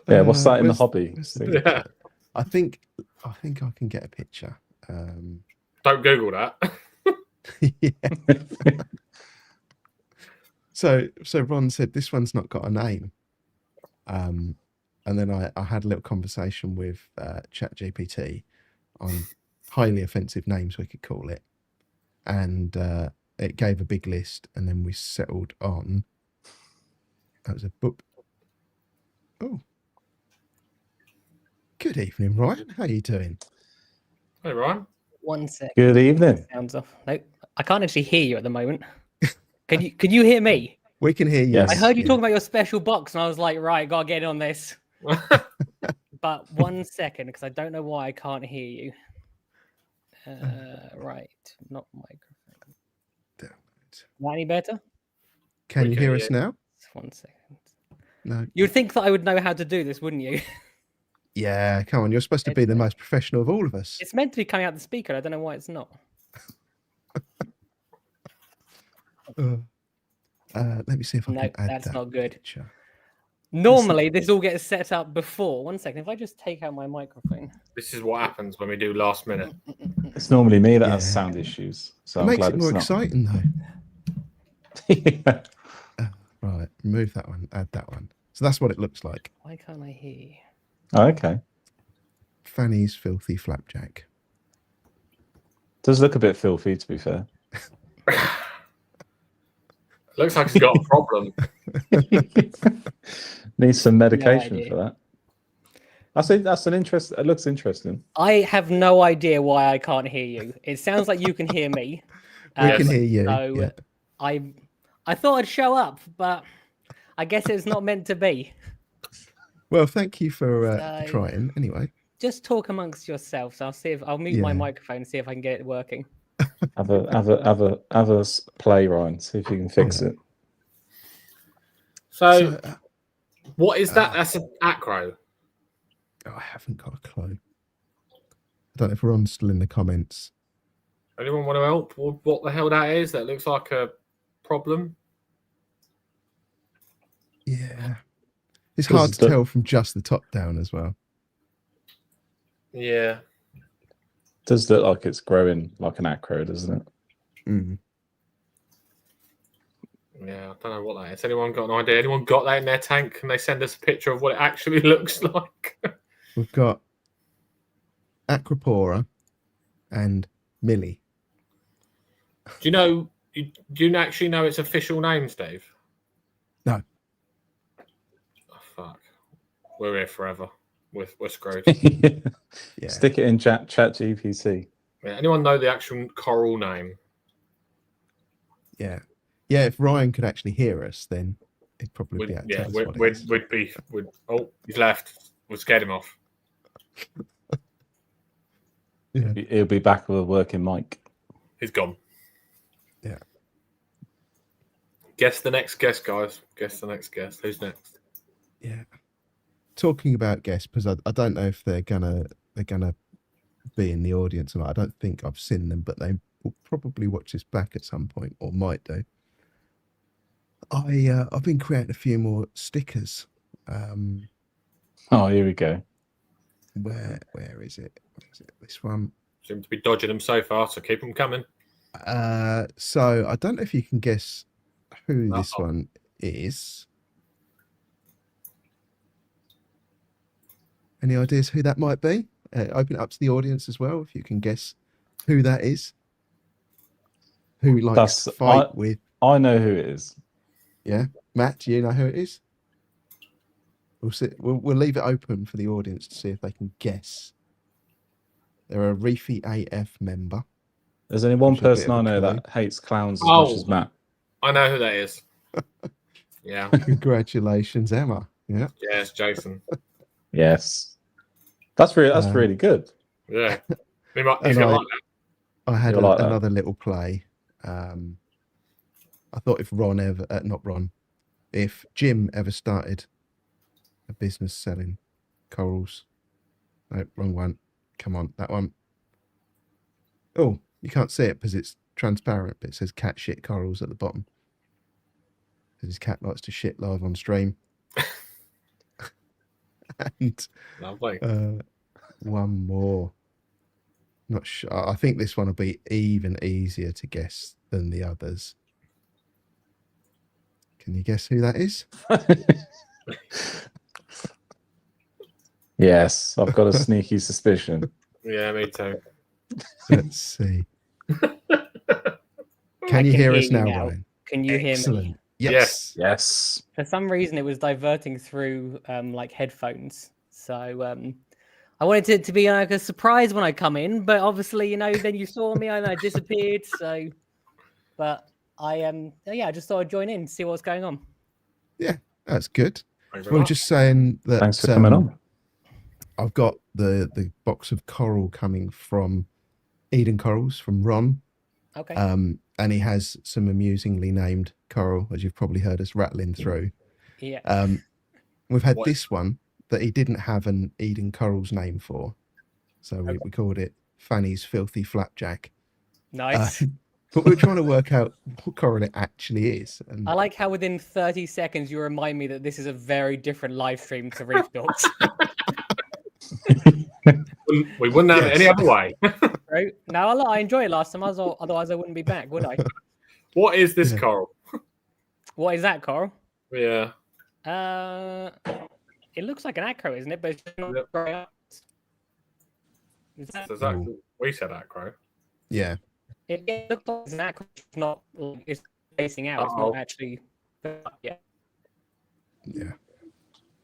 Yeah, what's that in the hobby? Yeah. I think I can get a picture. Don't Google that. Yeah. So Ron said this one's not got a name. And then I had a little conversation with ChatGPT on highly offensive names we could call it, and it gave a big list, and then we settled on. That was a book. Oh, good evening, Ryan. How are you doing? Hey, Ryan. 1 second. Good evening. Sounds off. No, I can't actually hear you at the moment. Can you hear me? We can hear you. Yes. I heard you talking about your special box, and I was like, right, gotta get in on this. But 1 second, because I don't know why I can't hear you. Right, not microphone. Is that any better? Can you hear us now? 1 second. No. You'd think that I would know how to do this, wouldn't you? Yeah, come on. You're supposed to be the most professional of all of us. It's meant to be coming out the speaker. I don't know why it's not. Let me see if I can add that's that not good. picture. Normally, this all gets set up before. 1 second. If I just take out my microphone. This is what happens when we do last minute. It's normally me that has sound issues. So It makes it more exciting, though. Yeah. Right, remove that one, add that one. So that's what it looks like. Why can't I hear you? Oh, okay. Fanny's filthy flapjack. Does look a bit filthy, to be fair. Looks like he's got a problem. Needs some medication idea. for that. I think that's an interest. It looks interesting. I have no idea why I can't hear you. It sounds like you can hear me. We can hear you. So Yeah. I thought I'd show up, but I guess it's not meant to be. Well, thank you for So- trying. Anyway, Just talk amongst yourselves. I'll mute my Yeah. microphone and see if I can get it working. Have a play, Ryan. See if you can fix Yeah. it. So, so what is that? That's an acro. I haven't got a clue. I don't know if Ron's still in the comments. Anyone want to help? What the hell that is? That looks like a problem. Yeah. It's Does hard to the- tell from just the top down as well. Yeah. Does look like it's growing like an acro, doesn't it? Mm. Yeah, I don't know what that is. Anyone got an idea? Anyone got that in their tank? Can they send us a picture of what it actually looks like? We've got Acropora and Millie. Do you actually know its official name, Steve? No. Oh, fuck. We're here forever. We're screwed. Yeah. Stick it in chat GPT. Yeah, anyone know the actual coral name? Yeah. Yeah, if Ryan could actually hear us, then he'd probably be able to tell us what it is. We'd oh, he's left. We'll scared him off. Yeah. He'll be back with a working mic. He's gone. Yeah. Guess the next guest, guys. Guess the next guest. Who's next? Yeah. Talking about guests, because I don't know if they're gonna be in the audience or not. I don't think I've seen them, but they will probably watch this back at some point, or might do. I've been creating a few more stickers. Oh, here we go. Where is it? This one. Seem to be dodging them so far, so keep them coming. So I don't know if you can guess who this Uh-oh. one is. Any ideas who that might be? Open it up to the audience as well, if you can guess who that is. Who likes That's- to fight with? I know who it is. Yeah, Matt, do you know who it is? We'll see. We'll leave it open for the audience to see if they can guess. They're a Reefy AF member. There's only one Which is a bit person of I a know clue. that hates clowns as Oh. much as Matt. I know who that is. Yeah, Congratulations, Emma. Yeah. yeah, it's Jason. Yes, that's really good. Yeah, he's gonna And like that. I had You'll like that. another little play. I thought if Ron ever, not Ron, if Jim ever started a business selling corals. No, wrong one. Come on, that one. Oh, you can't see it because it's transparent, but it says cat shit corals at the bottom. Because his cat likes to shit live on stream. And Lovely. one more. Not sure. I think this one will be even easier to guess than the others. Can you guess who that is? Yes, I've got a sneaky suspicion. Yeah, me too. Let's see. I Can you hear us you now, Ryan? Can you hear me? Excellent. Yes. Yes. For some reason, it was diverting through like headphones. So I wanted it to be like a surprise when I come in, but obviously, then you saw me and I disappeared. So, but I just thought I'd join in, see what's going on. Yeah, that's good. Thank you We very were much. just saying that Thanks for coming on. I've got the box of coral coming from Eden Corals from Ron. Okay. And he has some amusingly named coral, as you've probably heard us rattling through. Yeah. We've had What? this one that he didn't have an Eden Corals name for. So we called it Fanny's Filthy Flapjack. Nice. But we're trying to work out what coral it actually is. And I like how within 30 seconds you remind me that this is a very different live stream to Reef Talks. We wouldn't have it any other way. Right? No, I enjoyed it last time. Otherwise, I wouldn't be back, would I? What is this Yeah. coral? What is that, Coral? Yeah. It looks like an acro, isn't it? But it's not Yep. very- Is that, So exactly we said acro. Yeah. it looks like it's an acro, it's not like it's facing out. It's not actually. Yeah. Yeah.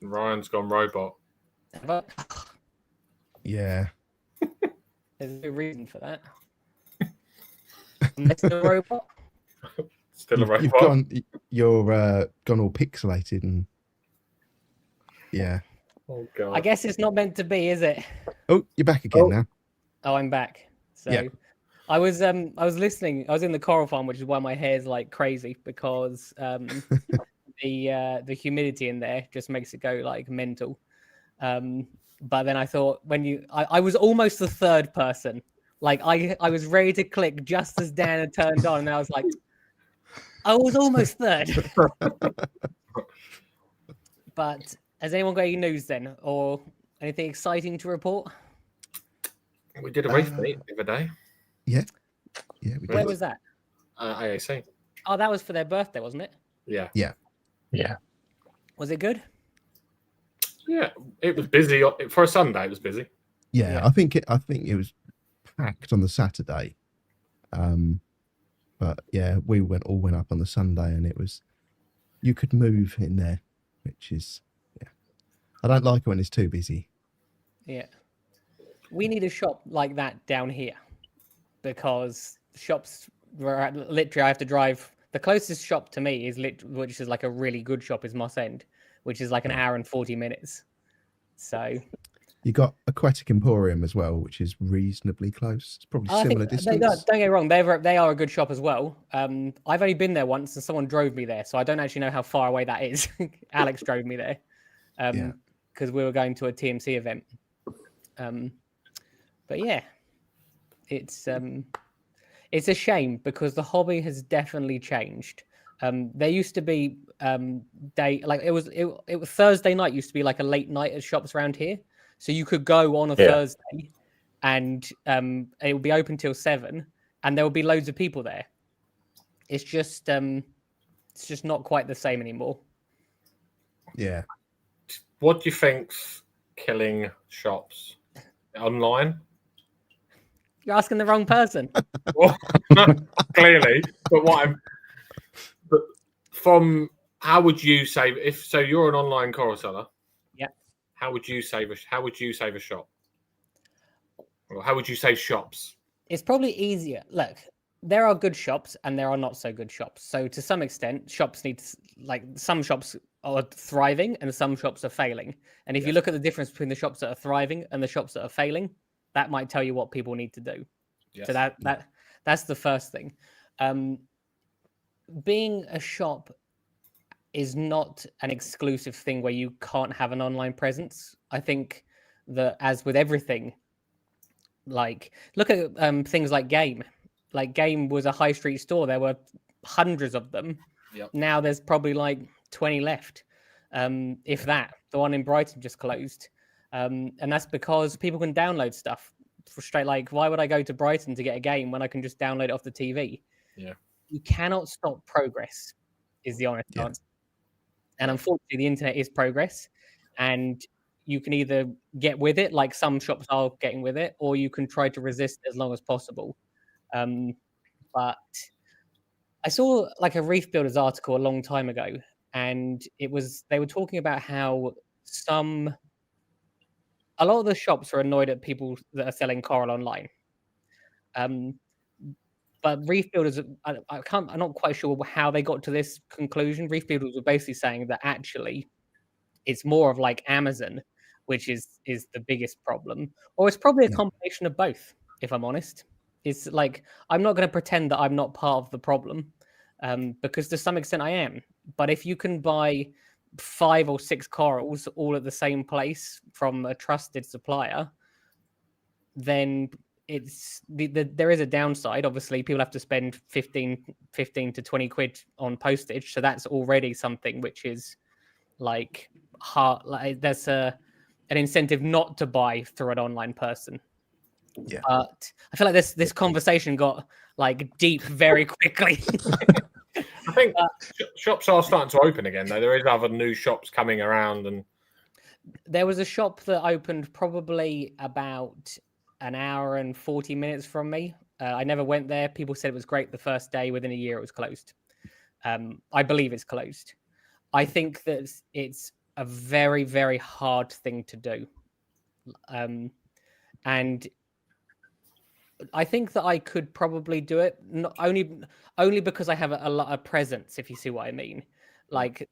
Ryan's gone robot. But Yeah. there's no reason for that. Unless the robot. Still a robot. You're gone all pixelated and yeah. Oh god. I guess it's not meant to be, is it? Oh, you're back again now. Oh, I'm back. So Yeah. I was listening. I was in the coral farm, which is why my hair's like crazy because the humidity in there just makes it go like mental. But then I thought I was almost the third person. Like I was ready to click just as Dan had turned on, and I was like, I was almost third. But has anyone got any news then, or anything exciting to report? We did a reef meet the other day. Yeah. Yeah. We Where did. was that? AAC. Oh, that was for their birthday, wasn't it? Yeah. Yeah. Was it good? Yeah. It was busy for a Sunday. It was busy. Yeah, Yeah. I think it was packed on the Saturday. But yeah, we all went up on the Sunday, and you could move in there, which is I don't like it when it's too busy. Yeah. We need a shop like that down here because shops where literally I have to drive. The closest shop to me is which is like a really good shop, is Moss End, which is like an hour and 40 minutes. So You got Aquatic Emporium as well, which is reasonably close. It's probably I similar think distance. don't get me wrong, they are a good shop as well. I've only been there once, and someone drove me there, so I don't actually know how far away that is. Alex drove me there because we were going to a TMC event. But yeah, it's a shame because the hobby has definitely changed. There used to be it was Thursday night used to be like a late night at shops around here, so you could go on a Thursday, and it would be open till 7, and there would be loads of people there. It's just not quite the same anymore. Yeah. What do you think's killing shops online? You're asking the wrong person. Well, clearly, but from how would you save so you're an online coral seller? Yeah. How would you save a shop? Or how would you save shops? It's probably easier. Look, there are good shops and there are not so good shops. So to some extent, shops need some shops are thriving and some shops are failing. And if you look at the difference between the shops that are thriving and the shops that are failing, that might tell you what people need to do. Yes. So that's the first thing. Being a shop is not an exclusive thing where you can't have an online presence. I think that, as with everything, like look at things like Game. Like Game was a high street store. There were hundreds of them. Yep. Now there's probably like 20 left, if that. The one in Brighton just closed, and that's because people can download stuff for straight. Like, why would I go to Brighton to get a game when I can just download it off the TV? Yeah, you cannot stop progress, is the honest answer. And unfortunately, the internet is progress, and you can either get with it, like some shops are getting with it, or you can try to resist as long as possible. But I saw like a Reef Builders article a long time ago, and they were talking about how a lot of the shops are annoyed at people that are selling coral online. But Reef Builders, I'm not quite sure how they got to this conclusion. Reef Builders were basically saying that actually it's more of like Amazon, which is the biggest problem, or it's probably a combination of both. If I'm honest, it's like I'm not going to pretend that I'm not part of the problem, because to some extent I am. But if you can buy 5 or 6 corals all at the same place from a trusted supplier, then there is a downside. Obviously, people have to spend 15 to 20 quid on postage, so that's already something which is like hard. Like there's an incentive not to buy through an online person. Yeah, but I feel like this conversation got like deep very quickly. I think shops are starting to open again, though. There is other new shops coming around, and there was a shop that opened probably about an hour and 40 minutes from me. I never went there. People said it was great the first day. Within a year, it was closed. I believe it's closed. I think that it's a very, very hard thing to do. And I think that I could probably do it, not only because I have a lot of presence, if you see what I mean. Like,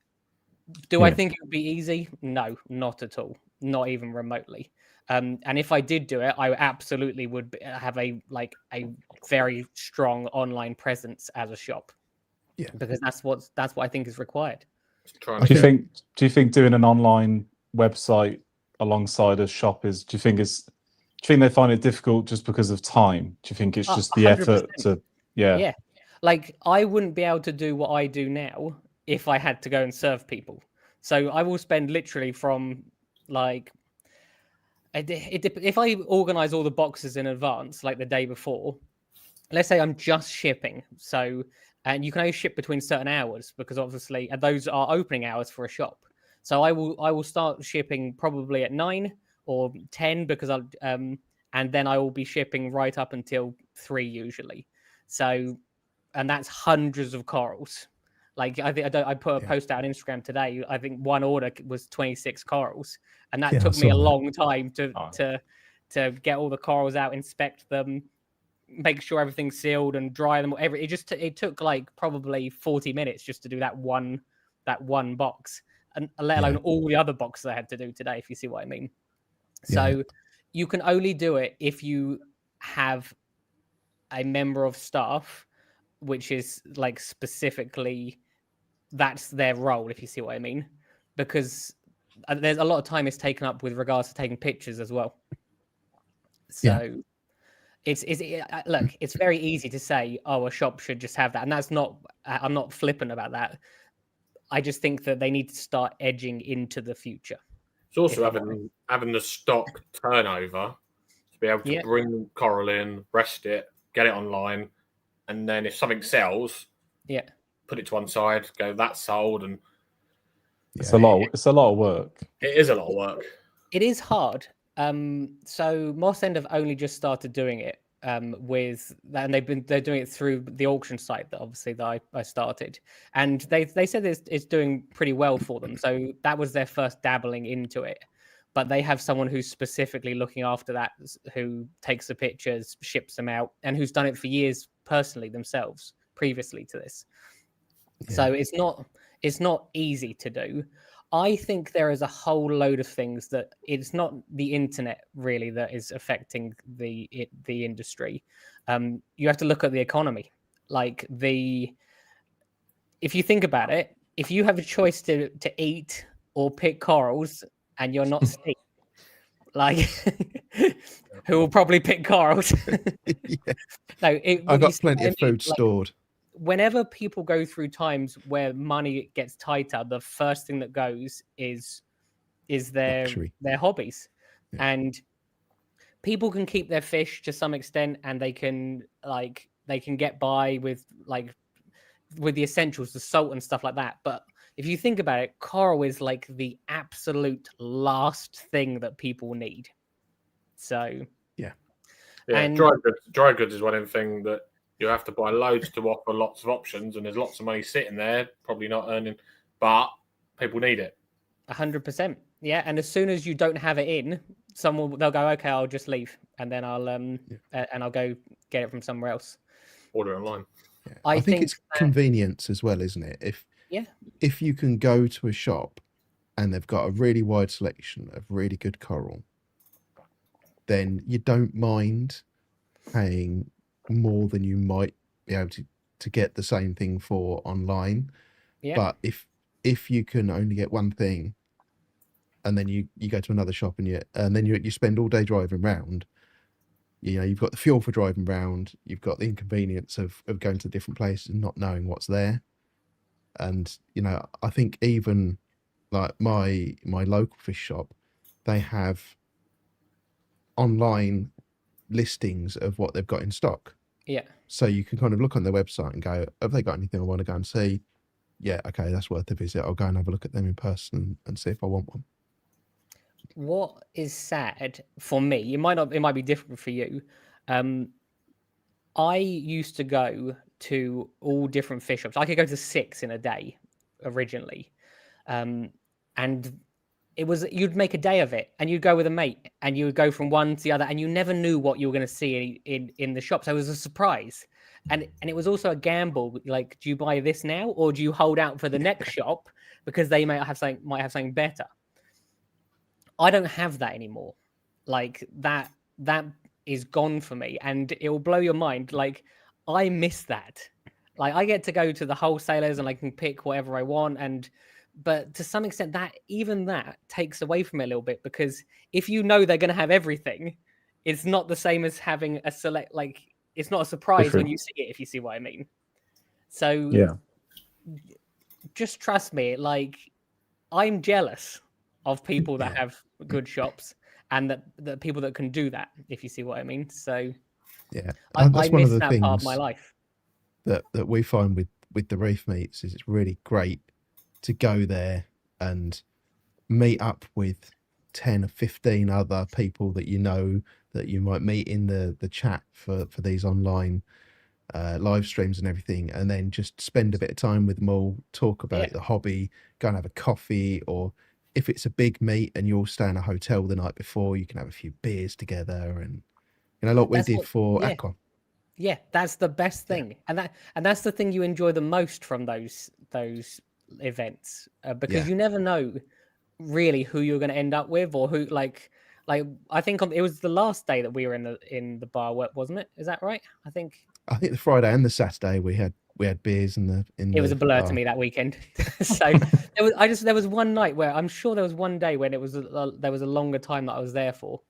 do I think it would be easy? No, not at all, not even remotely. And if I did do it, I absolutely would have a very strong online presence as a shop. Yeah, because that's what I think is required. Do you think doing an online website alongside a shop is? Do you think they find it difficult just because of time? Do you think it's just the 100%. Effort to? Yeah. Like, I wouldn't be able to do what I do now if I had to go and serve people. So I will spend literally from like, if I organize all the boxes in advance, like the day before, let's say I'm just shipping. So, and you can only ship between certain hours because obviously those are opening hours for a shop. So I will start shipping probably at 9 or 10 because and then I will be shipping right up until 3 usually. So, and that's hundreds of corals. Like, I put a post out on Instagram today. I think one order was 26 corals, and that took me a long time to get all the corals out, inspect them, make sure everything's sealed, and dry them. It took like probably 40 minutes just to do that one box, and let alone all the other boxes I had to do today. If you see what I mean. So you can only do it if you have a member of staff, which is like specifically that's their role, if you see what I mean, because there's a lot of time is taken up with regards to taking pictures as well. So look, it's very easy to say, oh, a shop should just have that, and that's not. I'm not flippant about that. I just think that they need to start edging into the future. It's also having the stock turnover to be able to bring coral in, rest it, get it online, and then if something sells, put it to one side, go that's sold, and it's a lot of work. It is a lot of work. It is hard. So Moss End have only just started doing it with that, and they're doing it through the auction site that I started, and they said it's doing pretty well for them. So that was their first dabbling into it, but they have someone who's specifically looking after that, who takes the pictures, ships them out, and who's done it for years personally themselves previously to this. So it's not easy to do. I think there is a whole load of things that it's not the internet really that is affecting the industry. You have to look at the economy. Like if you think about it, if you have a choice to eat or pick corals and you're not Steve, like who will probably pick corals? No, I've got plenty of food stored. Whenever people go through times where money gets tighter, the first thing that goes is their hobbies. And people can keep their fish to some extent, and they can get by with the essentials, the salt and stuff like that. But if you think about it, coral is like the absolute last thing that people need. So and dry goods is one of the things that you have to buy loads to offer lots of options, and there's lots of money sitting there, probably not earning, but people need it. 100%. Yeah, and as soon as you don't have it in, they'll go, okay, I'll just leave, and then I'll go get it from somewhere else. Order online. Yeah. I think it's convenience as well, isn't it? If you can go to a shop and they've got a really wide selection of really good coral, then you don't mind paying more than you might be able to get the same thing for online. But if you can only get one thing, and then you go to another shop and then you spend all day driving around, you've got the fuel for driving around, you've got the inconvenience of going to different places and not knowing what's there. And I think even like my local fish shop, they have online listings of what they've got in stock. So you can kind of look on their website and go, have they got anything I want to go and see? Yeah, okay, that's worth a visit. I'll go and have a look at them in person and see if I want one. what is sad for me, it might be different for you. I used to go to all different fish shops. I could go to 6 in a day originally. And it was, you'd make a day of it, and you'd go with a mate, and you would go from one to the other, and you never knew what you were going to see in the shop. So it was a surprise. And it was also a gamble. Like, do you buy this now, or do you hold out for the next shop because they might have something better? I don't have that anymore. Like, that is gone for me, and it will blow your mind. Like, I miss that. Like, I get to go to the wholesalers and I can pick whatever I want, but to some extent that takes away from it a little bit, because if you know they're going to have everything, it's not the same as having a select, like, it's not a surprise Different. when you see it, if you see what I mean. So Yeah. just trust me, like, I'm jealous of people that have good shops, and that people that can do that, if you see what I mean. So Yeah, I that's one miss of the that part of my things life. that we find with the reef meets is it's really great to go there and meet up with 10 or 15 other people that you know, that you might meet in the chat for these online live streams and everything, and then just spend a bit of time with them all, talk about the hobby, go and have a coffee, or if it's a big meet and you all stay in a hotel the night before, you can have a few beers together, and like we did for Aqua. Yeah, that's the best thing, and that's the thing you enjoy the most from those events, because you never know really who you're going to end up with, or who, like I think it was the last day that we were in the bar, wasn't it? Is that right? I think the Friday and the Saturday we had beers in the it was a blur to me that weekend. So there was one night where I'm sure there was one day when there was a longer time that I was there for.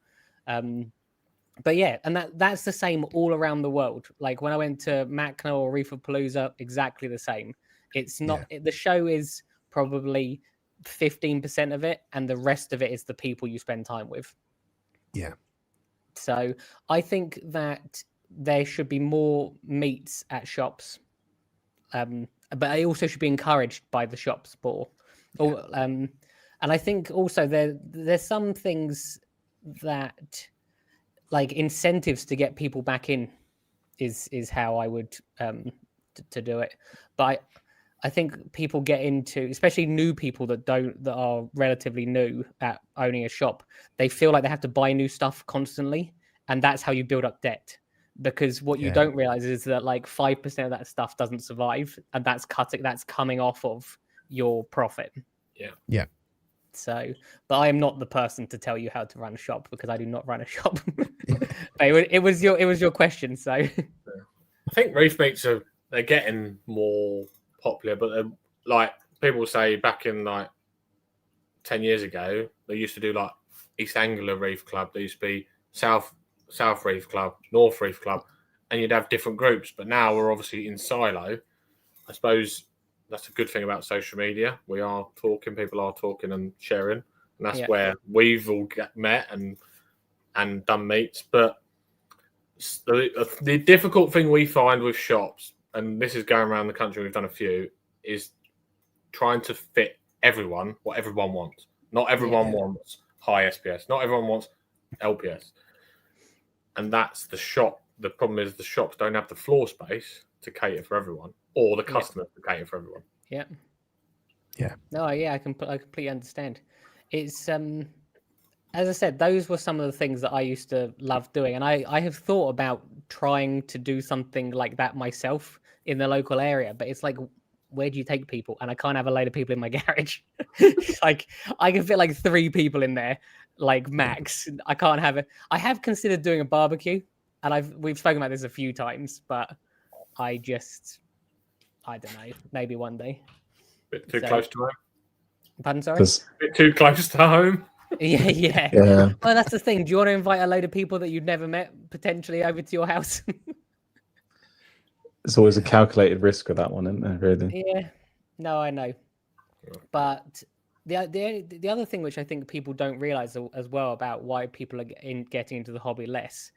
But yeah, and that's the same all around the world. Like when I went to Macna or Reefapalooza, exactly the same. It's not the show is probably 15% of it, and the rest of it is the people you spend time with. Yeah. So I think that there should be more meets at shops, but it also should be encouraged by the shops more. And I think also there's some things that, like, incentives to get people back in is how I would to do it. But I think people get into, especially new people that are relatively new at owning a shop, they feel like they have to buy new stuff constantly, and that's how you build up debt. Because what you don't realize is that like 5% of that stuff doesn't survive, and that's coming off of your profit. Yeah. So, but I am not the person to tell you how to run a shop, because I do not run a shop. But it was your question, so I think reef meets they're getting more popular, but they're, like people say back in like 10 years ago, they used to do like East Anglia Reef Club, there used to be South Reef Club, North Reef Club, and you'd have different groups. But now we're obviously in silo. I suppose that's a good thing about social media. We are talking, people are talking and sharing, and that's where we've all met and done meets. But the difficult thing we find with shops, and this is going around the country, we've done a few, is trying to fit everyone what everyone wants. Not everyone wants high SPS. Not everyone wants LPS. And that's the shop. The problem is the shops don't have the floor space to cater for everyone, or the customers to cater for everyone. Yeah. Yeah. No, yeah, I completely understand. It's as I said, those were some of the things that I used to love doing, and I have thought about trying to do something like that myself in the local area, but it's like, where do you take people? And I can't have a load of people in my garage. Like, I can fit like 3 people in there, like max. I can't have it. I have considered doing a barbecue, and we've spoken about this a few times, but I don't know, maybe one day. Bit too close to home. Pardon, sorry? Bit too close to home. Yeah. Well, that's the thing. Do you want to invite a load of people that you've never met potentially over to your house? It's always a calculated risk with that one, isn't there? Really? Yeah. No, I know. But the other thing which I think people don't realize as well about why people are getting into the hobby less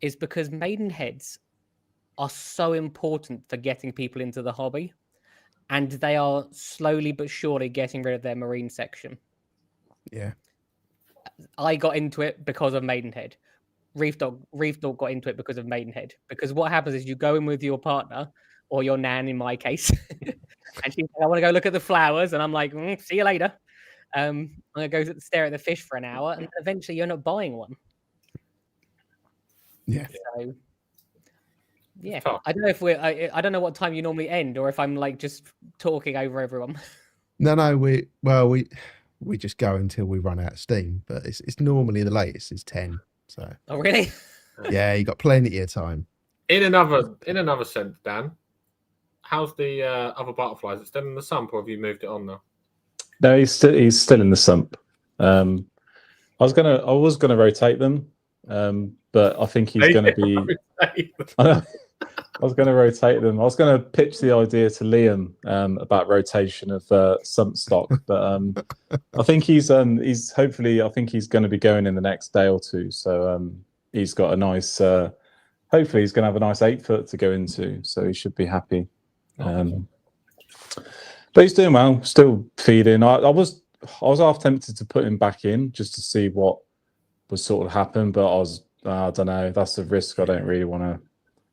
is because maidenheads are so important for getting people into the hobby, and they are slowly but surely getting rid of their marine section. Yeah. I got into it because of Maidenhead. Reef Dog got into it because of Maidenhead. Because what happens is you go in with your partner or your nan, in my case, and she's like, "I want to go look at the flowers," and I'm like, "See you later." I'm gonna go stare at the fish for an hour, and eventually you end up buying one. Yeah. So, yeah, tough. I don't know if I don't know what time you normally end, or if I'm like just talking over everyone. No, we just go until we run out of steam, but it's normally the latest is 10. So Oh, really? yeah, you got plenty of time. In another sense, Dan, how's the other butterflies? It's still in the sump, or have you moved it on now? No, he's still in the sump. I was gonna rotate them, but I think he's gonna be. I was going to rotate them. I was going to pitch the idea to Liam about rotation of sump stock, but I think he's hopefully I think he's going to be going in the next day or two. So he's got a nice. Hopefully he's going to have a nice 8 foot to go into, so he should be happy. But he's doing well, still feeding. I was half tempted to put him back in just to see what was sort of happen, but I don't know. That's a risk I don't really want to.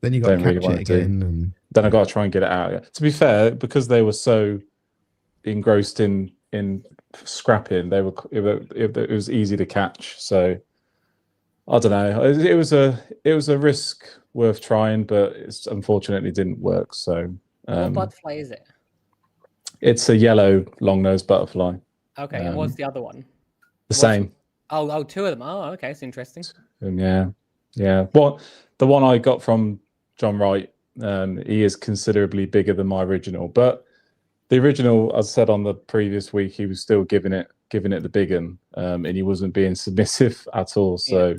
Then you got to catch it again, and then I got to try and get it out. To be fair, because they were so engrossed in scrapping, it was easy to catch. So I don't know. It was a risk worth trying, but it unfortunately didn't work. So what butterfly is it? It's a yellow long-nosed butterfly. Okay, and what's the other one? Same. Oh, 2 of them. Oh, okay, it's interesting. Yeah. Well, the one I got from John Wright, he is considerably bigger than my original, but the original, as I said on the previous week, he was still giving it the big one, and he wasn't being submissive at all. So,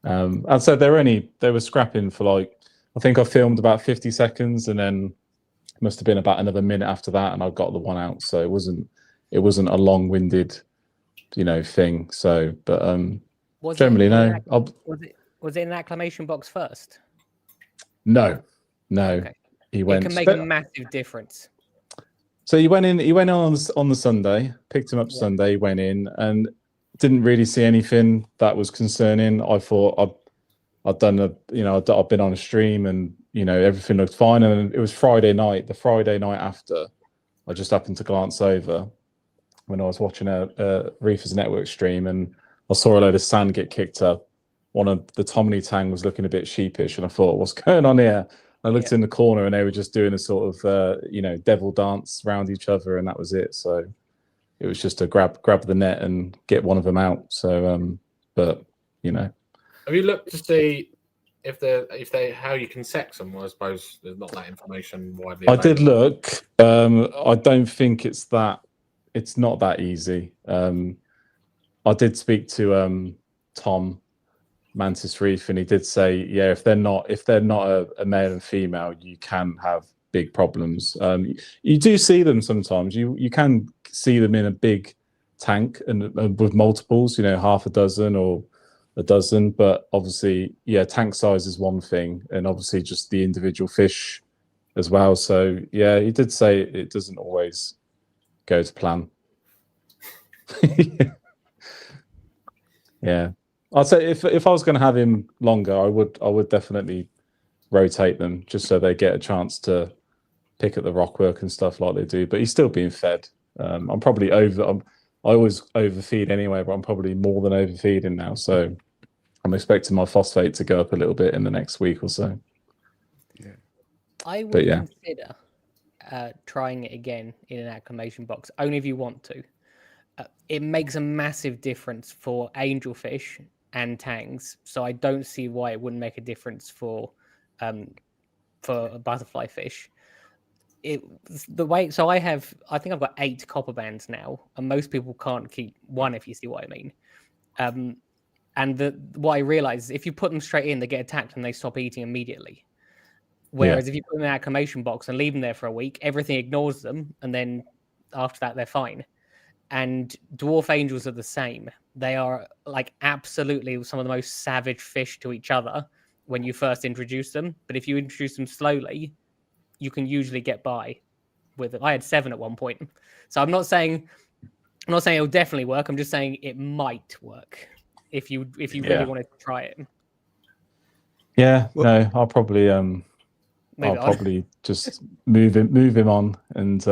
and so they were scrapping for like, I think I filmed about 50 seconds, and then it must have been about another minute after that, and I got the one out. So it wasn't a long-winded, thing. So, but generally no. Was it in an acclimation box first? No. Okay. He went. It can make a massive difference. So he went in. He went on the Sunday. Picked him up Sunday. Went in and didn't really see anything that was concerning. I thought I'd done I've been on a stream and everything looked fine. And it was Friday night. The Friday night after, I just happened to glance over when I was watching a Reefers Network stream, and I saw a load of sand get kicked up. One of the Tomini Tang was looking a bit sheepish, and I thought, what's going on here? I looked in the corner, and they were just doing a sort of devil dance around each other, and that was it. So it was just to grab the net and get one of them out. So but have you looked to see if they how you can sex them? Well, I suppose there's not that information widely available. I did look. I don't think it's not that easy. I did speak to Tom Mantis Reef, and he did say, if they're not a male and female, you can have big problems. You do see them sometimes. You can see them in a big tank and with multiples, half a dozen or a dozen. But obviously, tank size is one thing, and obviously just the individual fish as well. So he did say it doesn't always go to plan. Yeah. I'd say if I was going to have him longer, I would definitely rotate them just so they get a chance to pick at the rockwork and stuff like they do. But he's still being fed. I'm probably I always overfeed anyway, but I'm probably more than overfeeding now. So I'm expecting my phosphate to go up a little bit in the next week or so. Yeah. I would consider trying it again in an acclimation box, only if you want to. It makes a massive difference for angelfish and tangs, so I don't see why it wouldn't make a difference for a butterfly fish. I think I've got 8 copper bands now, and most people can't keep one, if you see what I mean. And what I realize is if you put them straight in, they get attacked and they stop eating immediately. Whereas if you put them in an acclimation box and leave them there for a week, everything ignores them, and then after that they're fine. And dwarf angels are the same. They are like absolutely some of the most savage fish to each other when you first introduce them. But if you introduce them slowly, you can usually get by with it. I had 7 at one point. So I'm not saying I'm not saying it'll definitely work. I'm just saying it might work if you really want to try it. Yeah, Well- no, I'll probably just move him on and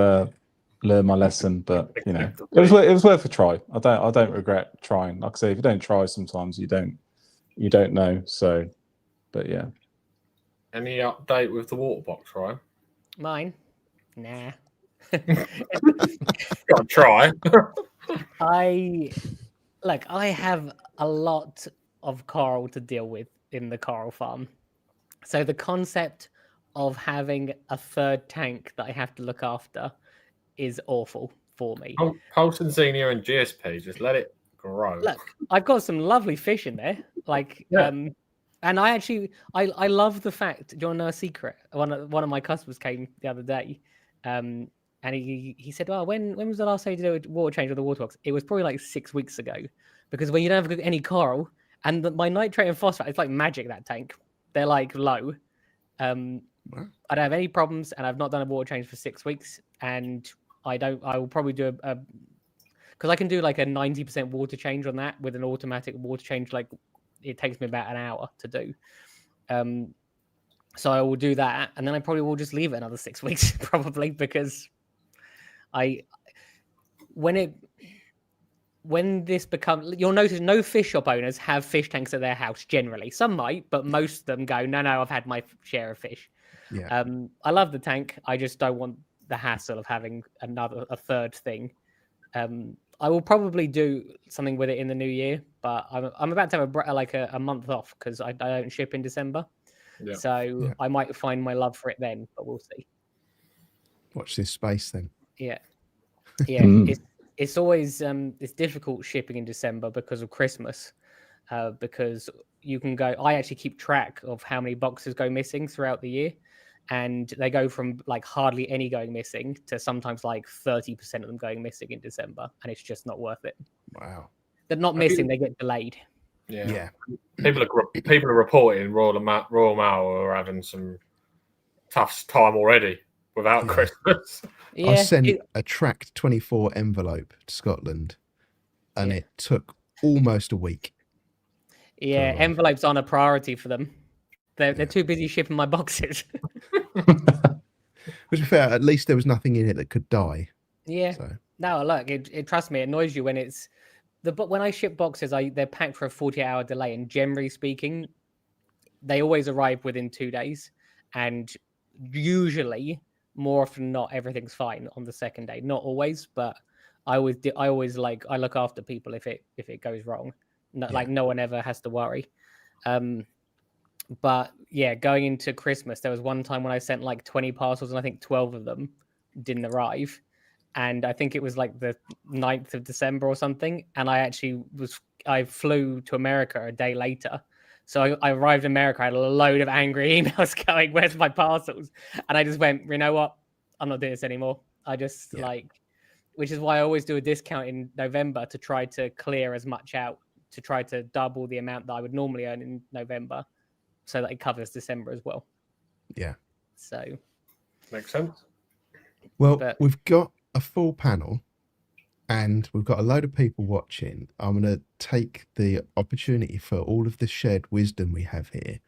learn my lesson. But you know, it was worth a try. I don't regret trying. Like I say, if you don't try, sometimes you don't know. So, but yeah. Any update with the water box, Ryan? Mine? Nah. Gotta try. I have a lot of coral to deal with in the coral farm. So the concept of having a third tank that I have to look after is awful for me. Pulse Xenia and GSP, just let it grow. Look, I've got some lovely fish in there. Like, Yeah. and I actually I love the fact. Do you want to know a secret? One of my customers came the other day, and he said, "Oh, when was the last time you did a water change with the water box?" It was probably like 6 weeks ago, because when you don't have any coral, and my nitrate and phosphate, it's like magic, that tank. They're like low. I don't have any problems, and I've not done a water change for 6 weeks, and I will probably do a because I can do like a 90% water change on that with an automatic water change. Like, it takes me about an hour to do. So I will do that, and then I probably will just leave it another 6 weeks, probably, because when this becomes, you'll notice no fish shop owners have fish tanks at their house generally. Some might, but most of them go, no, I've had my share of fish. Yeah. I love the tank. I just don't want the hassle of having a third thing. I will probably do something with it in the new year, but I'm about to have a month off because I don't ship in December. Yeah. So I might find my love for it then, but we'll see. Watch this space then. Yeah. It's always it's difficult shipping in December because of Christmas, because you can go. I actually keep track of how many boxes go missing throughout the year, and they go from like hardly any going missing to sometimes like 30% of them going missing in December, and it's just not worth it. Wow. They're not missing; they get delayed. Yeah. People are reporting Royal Mail are having some tough time already without Christmas. I sent a tracked 24 envelope to Scotland, and it took almost a week. Yeah, envelopes aren't a priority for them. They're too busy shipping my boxes. To be fair, at least there was nothing in it that could die. Yeah. So. No, look, it trust me, it annoys you when it's when I ship boxes, they're packed for a 48-hour delay, and generally speaking, they always arrive within 2 days, and usually, more often than not, everything's fine on the second day. Not always, but I always I look after people if it goes wrong. Like no one ever has to worry. But yeah, going into Christmas, there was one time when I sent like 20 parcels, and I think 12 of them didn't arrive. And I think it was like the 9th of December or something. And I flew to America a day later. So I arrived in America, I had a load of angry emails going, where's my parcels? And I just went, you know what? I'm not doing this anymore. I just which is why I always do a discount in November to try to clear as much out, to try to double the amount that I would normally earn in November, so that it covers December as well. Yeah. So. Makes sense. Well, we've got a full panel and we've got a load of people watching. I'm going to take the opportunity for all of the shared wisdom we have here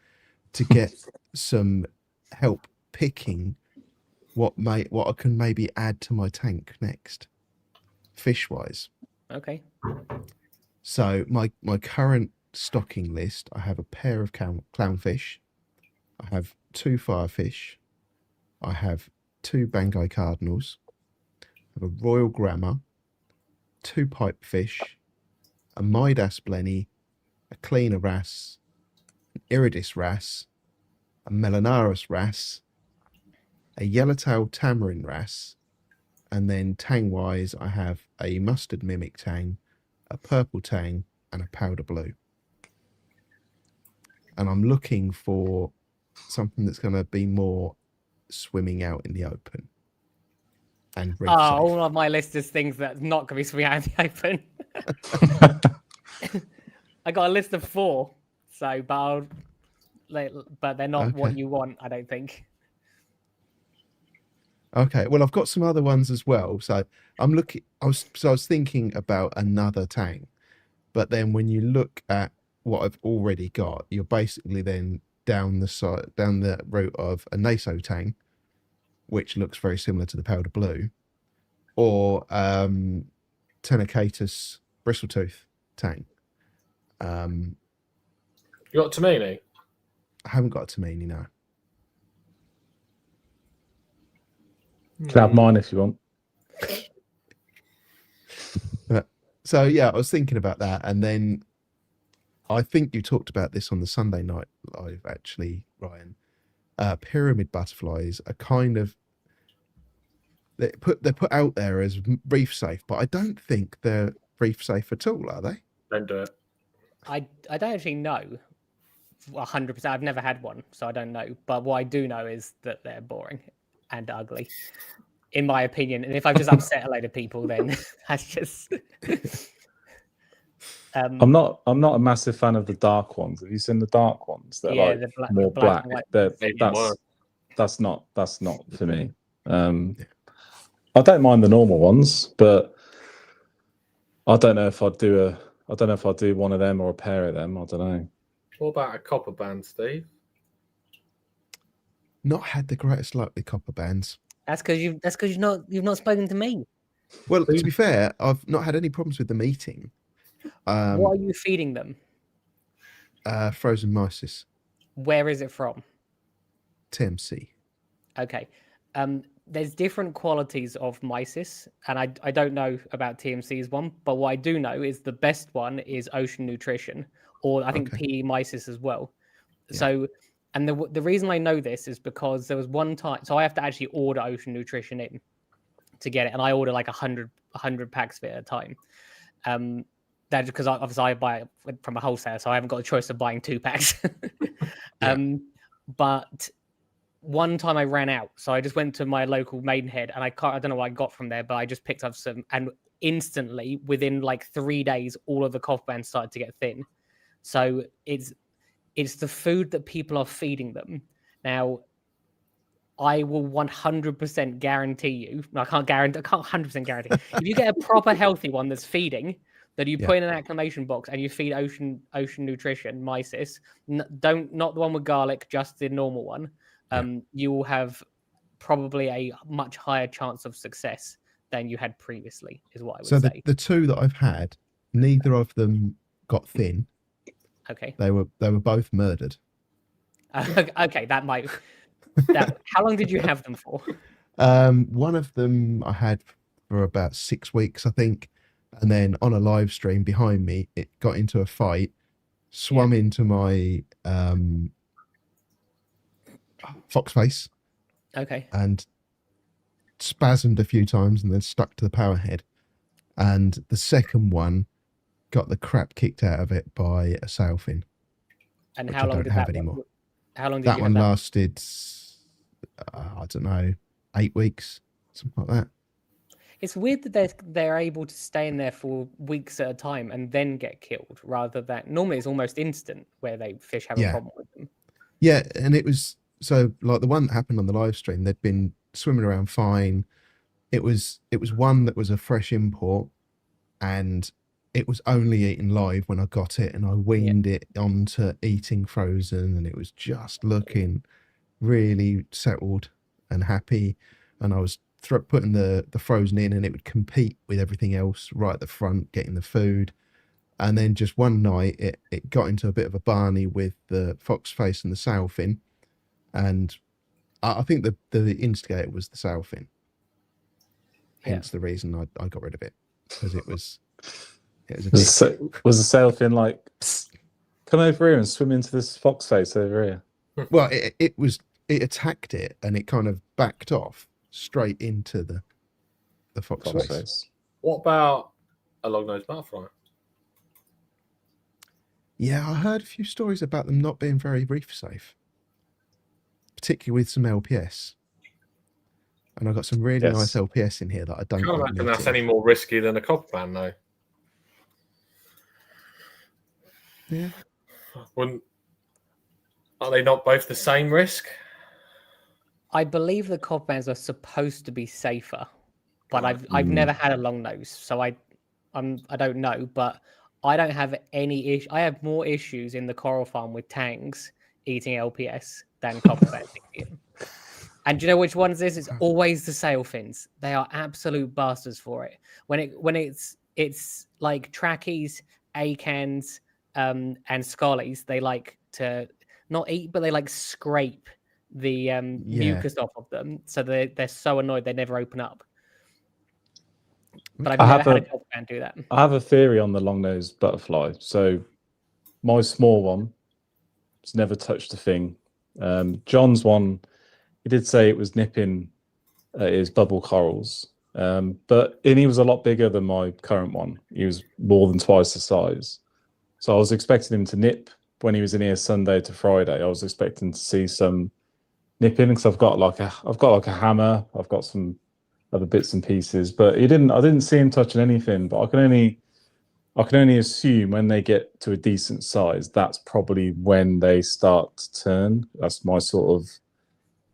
to get some help picking what I can maybe add to my tank next, fish wise. Okay. So my current stocking list, I have a pair of clownfish, I have 2 firefish, I have 2 Banggai cardinals, I have a royal grammar, 2 pipefish, a Midas blenny, a cleaner wrasse, an iridis wrasse, a melanaris wrasse, a yellowtail tamarin wrasse, and then tang-wise I have a mustard mimic tang, a purple tang, and a powder blue. And I'm looking for something that's going to be more swimming out in the open. And all of my list is things that's not going to be swimming out in the open. I got a list of 4, so but they're not what you want, I don't think. Okay, well, I've got some other ones as well. So I'm looking. I was thinking about another tang, but then when you look at what I've already got, you're basically then down the route of a Naso tang, which looks very similar to the powder blue, or Tenocatus Bristletoothed tang. You got Tamini? I haven't got a Tamini now. Can have mine if you want. So yeah, I was thinking about that, and then I think you talked about this on the Sunday night live, actually, Ryan. Pyramid butterflies are kind of they're put out there as reef safe, but I don't think they're reef safe at all, are they? Don't do it. I don't actually know 100%. I've never had one, so I don't know. But what I do know is that they're boring and ugly, in my opinion. And if I've just upset a load of people, then that's just. I'm not a massive fan of the dark ones. Have you seen the dark ones? They're like the more black. and white. That's not for me. I don't mind the normal ones, but I don't know if I'd do one of them or a pair of them. I don't know. What about a copper band, Steve? Not had the greatest luck with copper bands. That's because you've not spoken to me. Well, to be fair, I've not had any problems with them eating. What are you feeding them? Frozen mysis. Where is it from? TMC. Okay. There's different qualities of mysis, and I don't know about TMC's one, but what I do know is the best one is Ocean Nutrition, or I think PE mysis as well. Yeah. So, and the reason I know this is because there was one time, so I have to actually order Ocean Nutrition in to get it, and I order like 100 packs of it at a time. That's because obviously I buy it from a wholesaler, so I haven't got a choice of buying 2 packs. But one time I ran out, so I just went to my local Maidenhead, and I don't know what I got from there, but I just picked up some, and instantly, within like 3 days, all of the cough bands started to get thin. So it's the food that people are feeding them. Now, I will 100% guarantee you. I can't 100% guarantee. If you get a proper healthy one that's feeding, that you put in an acclimation box and you feed Ocean Nutrition mysis, not the one with garlic, just the normal one. You will have probably a much higher chance of success than you had previously, is what I would say. So the 2 that I've had, neither of them got thin. Okay. They were both murdered. Okay, that might. How long did you have them for? One of them I had for about 6 weeks, I think, and then on a live stream behind me, it got into a fight, swum into my fox face. Okay. And spasmed a few times and then stuck to the power head. And the second one got the crap kicked out of it by a sailfin. And how long did that anymore? How long did that one lasted? I don't know, 8 weeks, something like that. It's weird that they're able to stay in there for weeks at a time and then get killed, rather than normally it's almost instant where fish have a problem with them. Yeah, and it was so like the one that happened on the live stream. They'd been swimming around fine. It was one that was a fresh import, and it was only eaten live when I got it, and I weaned it onto eating frozen, and it was just looking really settled and happy. And I was putting the frozen in, and it would compete with everything else right at the front, getting the food. And then just one night, it got into a bit of a barney with the fox face and the sailfin, and I think the instigator was the sailfin. Hence the reason I got rid of it, because it was was the sailfin like, come over here and swim into this fox face over here? Well, it attacked it, and it kind of backed off straight into the fox face. What about a long-nosed butterfly? Yeah, I heard a few stories about them not being very reef safe, particularly with some LPS. And I got some really nice LPS in here that I don't. I can't imagine that's any more risky than a copper band, though. Yeah. Are they not both the same risk? I believe the copper bands are supposed to be safer, but I've never had a long nose, so I don't know. But I don't have any issue. I have more issues in the coral farm with tangs eating LPS than copper bands eating it. And do you know which ones this? It's always the sail fins. They are absolute bastards for it. When it's like trackies, acans, and scollies, they like to not eat, but they like scrape the mucus off of them. So they're so annoyed they never open up. But I've never had a copper band do that. I have a theory on the long-nosed butterfly. So my small one has never touched a thing. John's one, he did say it was nipping his bubble corals, but he was a lot bigger than my current one. He was more than twice the size. So I was expecting him to nip when he was in here Sunday to Friday. I was expecting to see some nipping because I've got like a hammer. I've got some other bits and pieces, but I didn't see him touching anything. But I can only assume when they get to a decent size, that's probably when they start to turn. That's my sort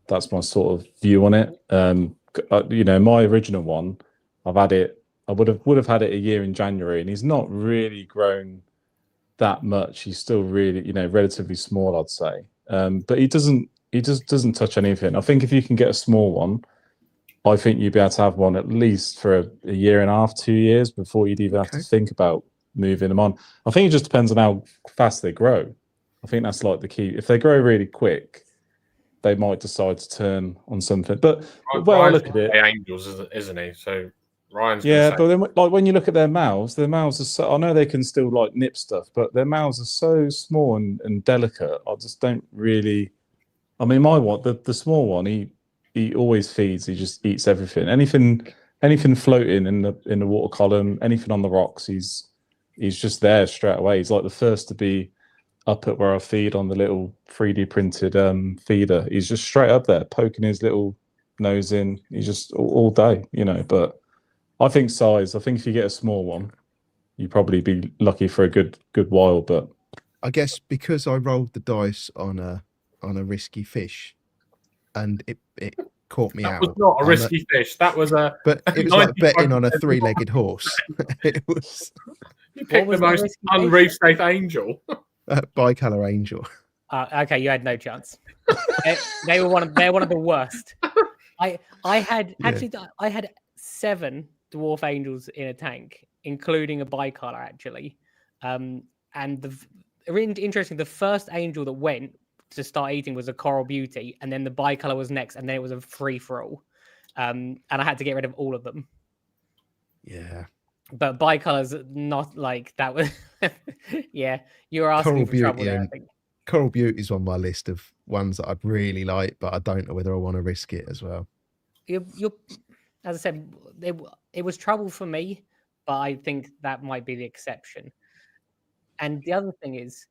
of view on it. My original one, I've had it. I would have had it a year in January, and he's not really grown that much. He's still really, relatively small, I'd say. But he just doesn't touch anything. I think if you can get a small one, I think you'd be able to have one at least for a year and a half, 2 years before you'd even have to think about moving them on. I think it just depends on how fast they grow. I think that's like the key. If they grow really quick, they might decide to turn on something. But when I look at it, angels, isn't he? So Ryan's but then like when you look at their mouths are so. I know they can still like nip stuff, but their mouths are so small and delicate. I just don't really. I mean, my one, the small one, he always feeds. He just eats everything. Anything floating in the water column, anything on the rocks, he's just there straight away. He's like the first to be up at where I feed on the little 3D printed feeder. He's just straight up there, poking his little nose in. He's just all day, But I think size. I think if you get a small one, you'd probably be lucky for a good while. But I guess because I rolled the dice on a risky fish, and it caught me out. That was not a risky fish. That was a. But it was like betting on a 3-legged horse. It was. You picked the most unreef safe angel. Bicolor angel. Okay, you had no chance. They're one of the worst. I had 7 dwarf angels in a tank, including a bicolor actually. And interesting, the first angel that went to start eating was a coral beauty, and then the bicolor was next, and then it was a free for all. And I had to get rid of all of them. Yeah. But bicolor's not like that was. Yeah, you were asking for trouble there, I think. Coral Beauty is on my list of ones that I'd really like, but I don't know whether I want to risk it as well. You're as I said, it was trouble for me, but I think that might be the exception. And the other thing is,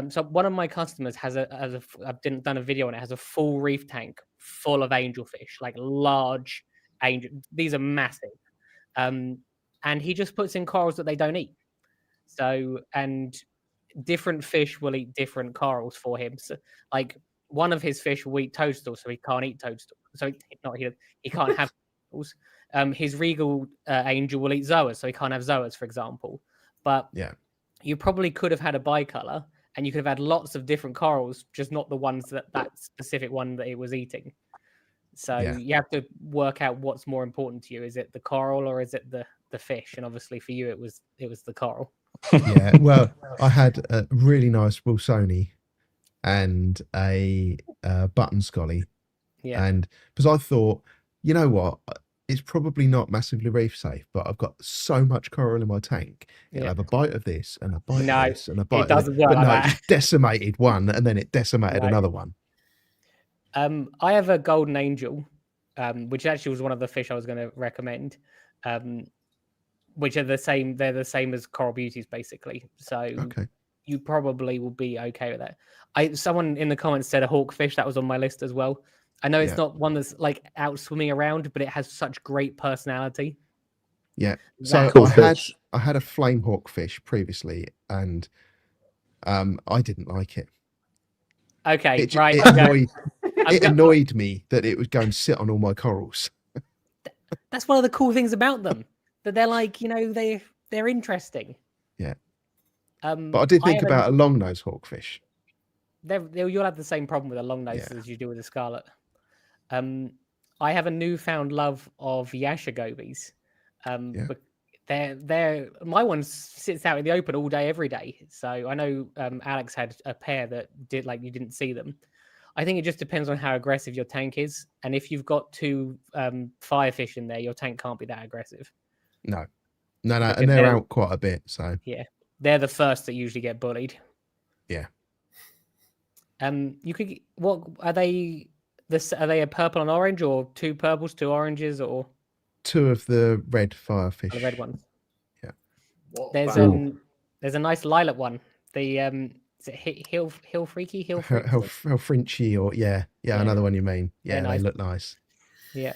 so one of my customers I've done a video on it, has a full reef tank full of angelfish, like large angel. These are massive. And he just puts in corals that they don't eat. So, and different fish will eat different corals for him. So, like one of his fish will eat toadstools, so he can't eat toadstools. So he can't have toadstools. His regal angel will eat zoas, so he can't have zoas, for example. But you probably could have had a bicolor, and you could have had lots of different corals, just not the ones that specific one that it was eating. So you have to work out what's more important to you. Is it the coral or is it the fish? And obviously for you, it was the coral. Yeah, well, I had a really nice Wilsoni and a button scolly. Yeah. And because I thought, you know what, it's probably not massively reef safe, but I've got so much coral in my tank. It'll have a bite of this and a bite of this and a bite. It doesn't work like that. It decimated one and then it decimated another one. I have a golden angel, which actually was one of the fish I was going to recommend, which are the same. They're the same as coral beauties, basically. So you probably will be okay with that. Someone in the comments said a hawkfish. That was on my list as well. I know it's not one that's like out swimming around, but it has such great personality. Yeah. So I had a flame hawkfish previously, and I didn't like it. Okay, it annoyed me that it would go and sit on all my corals. That's one of the cool things about them, that they're like, they're interesting. Yeah. But I did think about a long-nosed hawkfish. You'll have the same problem with a long nose as you do with a scarlet. I have a newfound love of Yasha gobies. But my one sits out in the open all day, every day. So I know Alex had a pair that did, like, you didn't see them. I think it just depends on how aggressive your tank is, and if you've got 2 firefish in there, your tank can't be that aggressive. No, and they're out quite a bit. So yeah, they're the first that usually get bullied. Yeah. You could. What are they? Are they a purple and orange, or 2 purples, 2 oranges, or 2 of the red firefish? The red ones. Yeah. There's a nice lilac one. The is it Hill Freaky? Hill Frinchy, or yeah, another one you mean. Yeah, nice. They look nice. Yeah.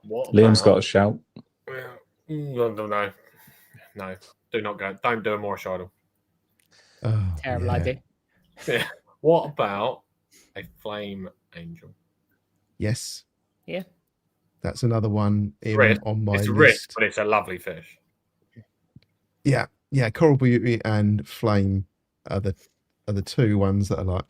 Liam's got a shout. No, do not go. Don't do a more shadow. Oh, terrible idea. Yeah. What about a flame angel? Yes. Yeah. That's another one on my list. Risk, but it's a lovely fish. Yeah. Coral Beauty and Flame are the 2 ones that are like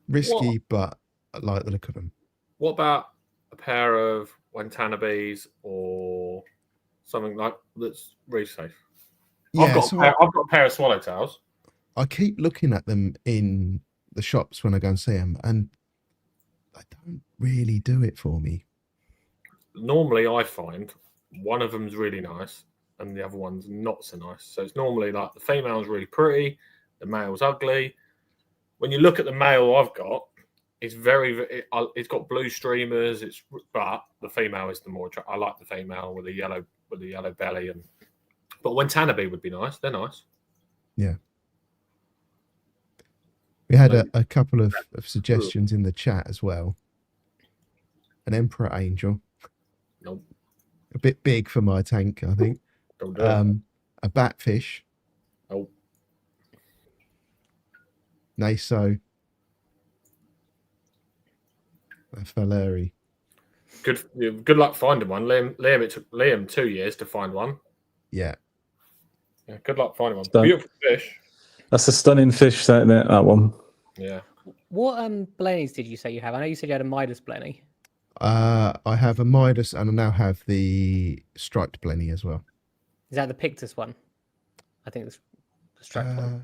risky, but I like the look of them. What about a pair of Wantanabes or something like that's reef safe? Yeah, I've got a pair of swallowtails. I keep looking at them in the shops when I go and see them, and they don't really do it for me. Normally, I find one of them's really nice and the other one's not so nice. So it's normally like the female's really pretty, the male's ugly. When you look at the male I've got, it's it's got blue streamers. But the female is the more attractive. I like the female with the yellow belly, but Wantanabe would be nice. They're nice. Yeah. We had a couple of suggestions in the chat as well. An Emperor Angel. Nope. A bit big for my tank, I think. Don't do it. A Batfish. Nope. Naso. A Faleri. Good luck finding one. Liam, it took Liam 2 years to find one. Yeah. Good luck finding one. Beautiful fish. That's a stunning fish, isn't it? That one. Yeah. What blennies did you say you have? I know you said you had a Midas blenny. I have a Midas, and I now have the striped blenny as well. Is that the Pictus one? I think it's the striped one.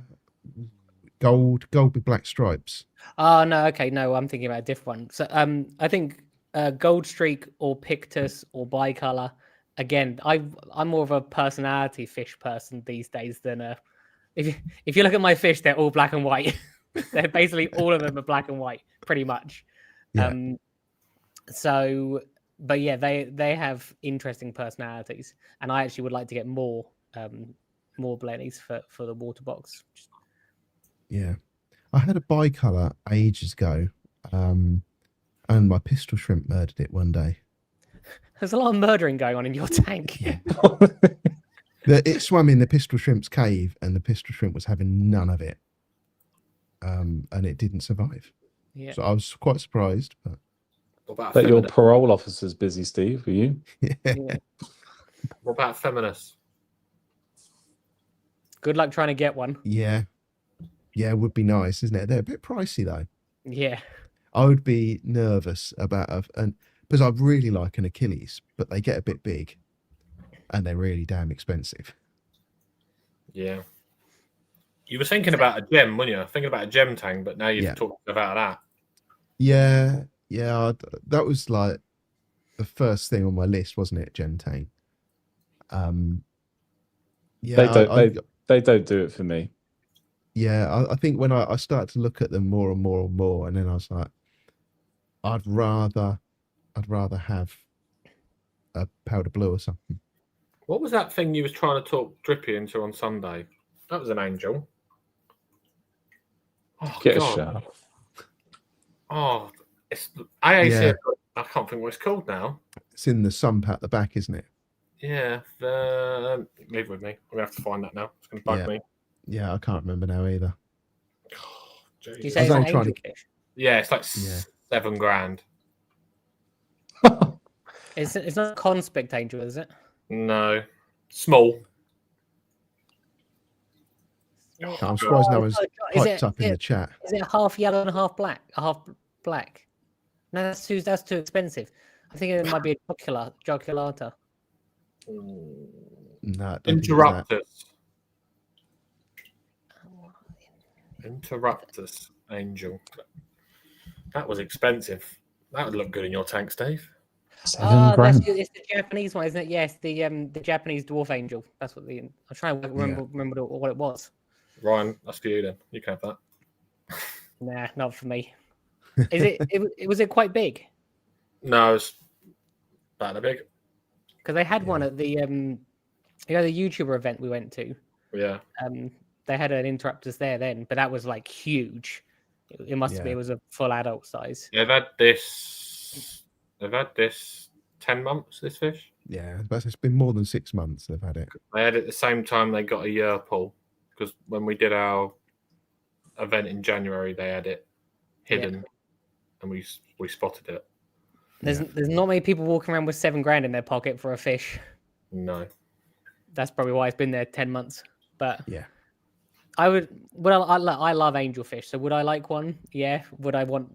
Gold with black stripes. Oh no, okay, no, I'm thinking about a different one. So I think Gold Streak or Pictus or Bicolor. Again, I'm more of a personality fish person these days than if you look at my fish, they're all black and white. They're basically all of them are black and white, pretty much. Yeah. But yeah, they have interesting personalities, and I actually would like to get more blennies for the water box. Yeah, I had a bicolor ages ago, and my pistol shrimp murdered it one day. There's a lot of murdering going on in your tank. Yeah. It swam in the pistol shrimp's cave, and the pistol shrimp was having none of it, and it didn't survive. Yeah. So I was quite surprised. But your parole officer's busy, Steve. Are you? Yeah. What about feminists? Good luck trying to get one. Yeah, it would be nice, isn't it? They're a bit pricey though. Yeah. I would be nervous about because I really like an Achilles, but they get a bit big, and they're really damn expensive. Yeah. You were thinking about a gem, weren't you? Thinking about a gem tank, but now you've talked about that. Yeah, that was like the first thing on my list, wasn't it? Gem tank. Yeah, they don't do it for me. Yeah, I think when I started to look at them more and more and more, and then I was like, I'd rather have a powder blue or something. What was that thing you was trying to talk Drippy into on Sunday? That was an angel. Oh, Get God. a shout. Oh, it's AAC. Yeah. I can't think what it's called now. It's in the sump at the back, isn't it? Yeah. Leave with me. I'm going to have to find that now. It's going to bug me. Yeah, I can't remember now either. Do you say it's an angel fish? Yeah, it's like Yeah. $7,000. It's not a conspict angel, is it? No, small. I'm surprised no one's Is piped up in the chat. Is it half yellow and half black? Half black? No, that's too expensive. I think it might be a joculata. No, I don't think it's that. Interruptus angel. That was expensive. That would look good in your tanks, Dave. $7,000. It's the Japanese one, isn't it? Yes, the Japanese dwarf angel. That's what I'm trying to remember what it was. Ryan, that's for you then. You can have that. Nah, not for me. Is it? Was it quite big? No, it's about that big. Because they had one at the the YouTuber event we went to. Yeah. They had an Interruptus there then, but that was like huge. It must be. It was a full adult size. They've had this. They've had this 10 months. This fish. Yeah, but it's been more than 6 months they've had it. They had it the same time they got a Yerpul, because when we did our event in January, they had it hidden, and we spotted it. There's not many people walking around with $7,000 in their pocket for a fish. No. That's probably why it's been there 10 months. But yeah, I would. Well, I love angelfish. So would I like one? Yeah. Would I want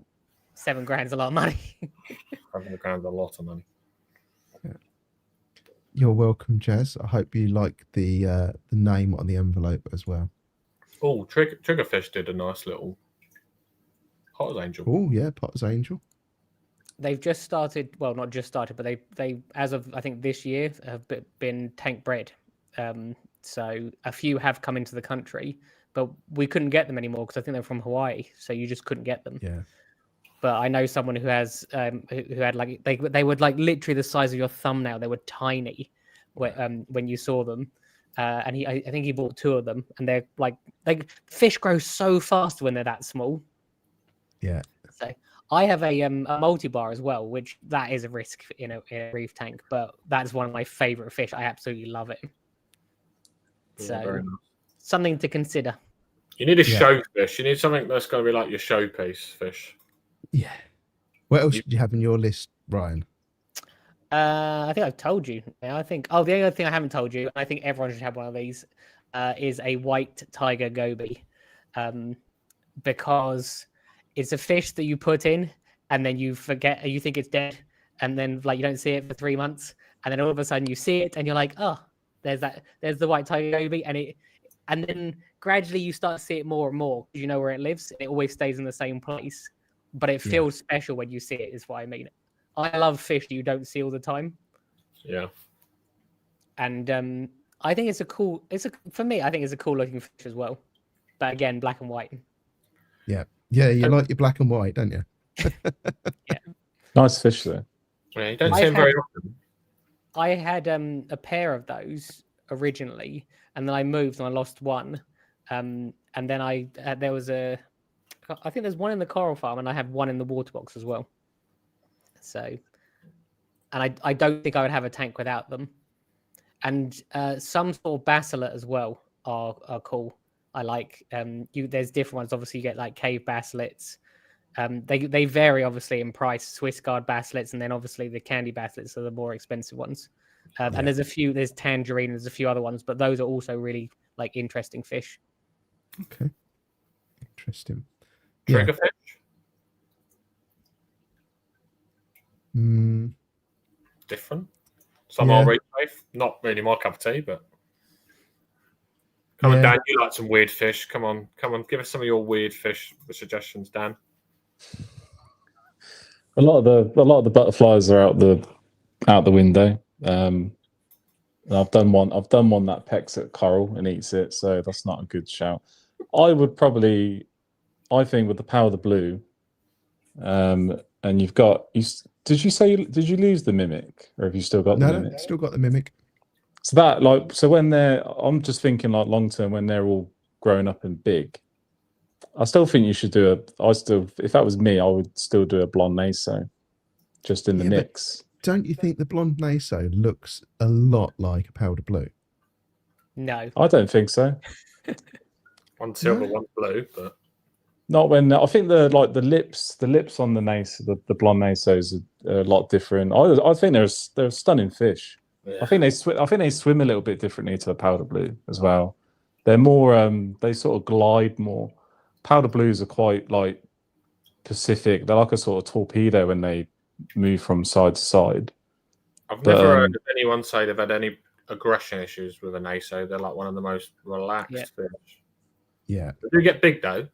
$7,000? A lot of money. $7,000 a lot of money. Yeah. You're welcome, Jazz. I hope you like the name on the envelope as well. Oh, Triggerfish did a nice little Potter's Angel. Oh yeah, Potter's Angel. They've just started. Well, not just started, but they as of I think this year have been tank bred. So a few have come into the country, but we couldn't get them anymore because I think they're from Hawaii. So you just couldn't get them. Yeah. But I know someone who has who had like they were like literally the size of your thumbnail. They were tiny when you saw them, and I think he bought 2 of them, and they're like fish grow so fast when they're that small. Yeah. So I have a multi-bar as well, which that is a risk in a reef tank, but that's one of my favorite fish. I absolutely love it. So something to consider. You need a show fish. You need something that's going to be like your showpiece fish. Yeah. What else do you have in your list, Ryan? I think I've told you. I think. Oh, the other thing I haven't told you, I think everyone should have one of these, is a white tiger goby, because it's a fish that you put in and then you forget, you think it's dead, and then like you don't see it for 3 months, and then all of a sudden you see it and you're like, oh, there's the white tiger goby, and then gradually you start to see it more and more because you know where it lives. It always stays in the same place, but it feels special when you see it. Is what I mean. I love fish you don't see all the time. Yeah. And I think for me, I think it's a cool looking fish as well. But again, black and white. Yeah. Yeah, you like your black and white, don't you? Yeah. Nice fish there. Yeah, you don't see them very often. I had a pair of those originally, and then I moved and I lost one. And then there was I think there's one in the coral farm, and I have one in the water box as well. So, and I don't think I would have a tank without them. And some sort of bacillate as well are cool. I like there's different ones. Obviously, you get like cave basslettes. They vary obviously in price. Swiss guard basslettes, and then obviously the candy basslettes are the more expensive ones. And there's tangerine. There's a few other ones, but those are also really like interesting fish. Okay, interesting. Triggerfish. Different. Some are really safe. Not really my cup of tea, but come on, Dan. You like some weird fish? Come on. Give us some of your weird fish suggestions, Dan. A lot of the butterflies are out the window. I've done one that pecks at coral and eats it, so that's not a good shout. I think with the power of the blue, and you've got did you lose the mimic, or have you still got the mimic? No, still got the mimic. So when I'm just thinking like long term when they're all grown up and big, I still think you should do if that was me, I would still do a blonde naso, just in the mix. Don't you think the blonde naso looks a lot like a powder blue? No, I don't think so. One silver, one blue, but Not when I think the lips on the naso, the blonde nasos are a lot different. I think they're a stunning fish. Yeah. I think they swim a little bit differently to the powder blue as well. They're more they sort of glide more. Powder blues are quite like Pacific. They're like a sort of torpedo when they move from side to side. I've never heard of anyone say they've had any aggression issues with a naso. They're like one of the most relaxed fish. Yeah. They do get big though.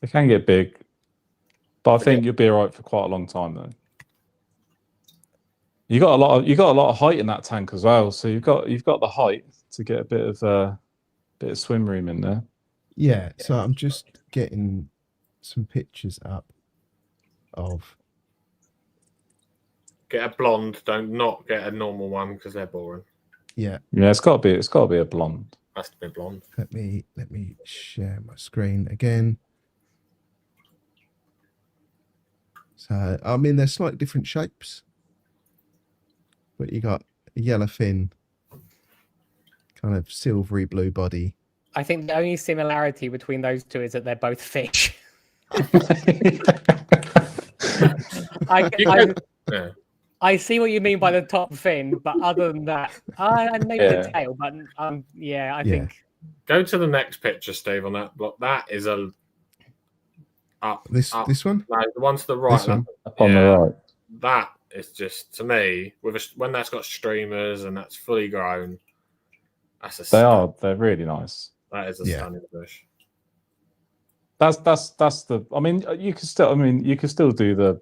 They can get big, but I think you'll be all right for quite a long time though. You got a lot of height in that tank as well, so you've got the height to get a bit of swim room in there. Yeah. So I'm just getting some pictures up of. Get a blonde. Don't not get a normal one because they're boring. Yeah. Yeah, it's got to be a blonde. Has to be blonde. Let me share my screen again. So I mean, they're slightly different shapes, but you got a yellow fin, kind of silvery blue body. I think the only similarity between those two is that they're both fish. I see what you mean by the top fin, but other than that, and maybe the tail. But I think. Go to the next picture, Steve. On that block, that is a up. This one? No, the one to the right. Up on the right. That is just, to me, when that's got streamers and that's fully grown. They're really nice. That is a stunning fish. That's the. I mean, you can still do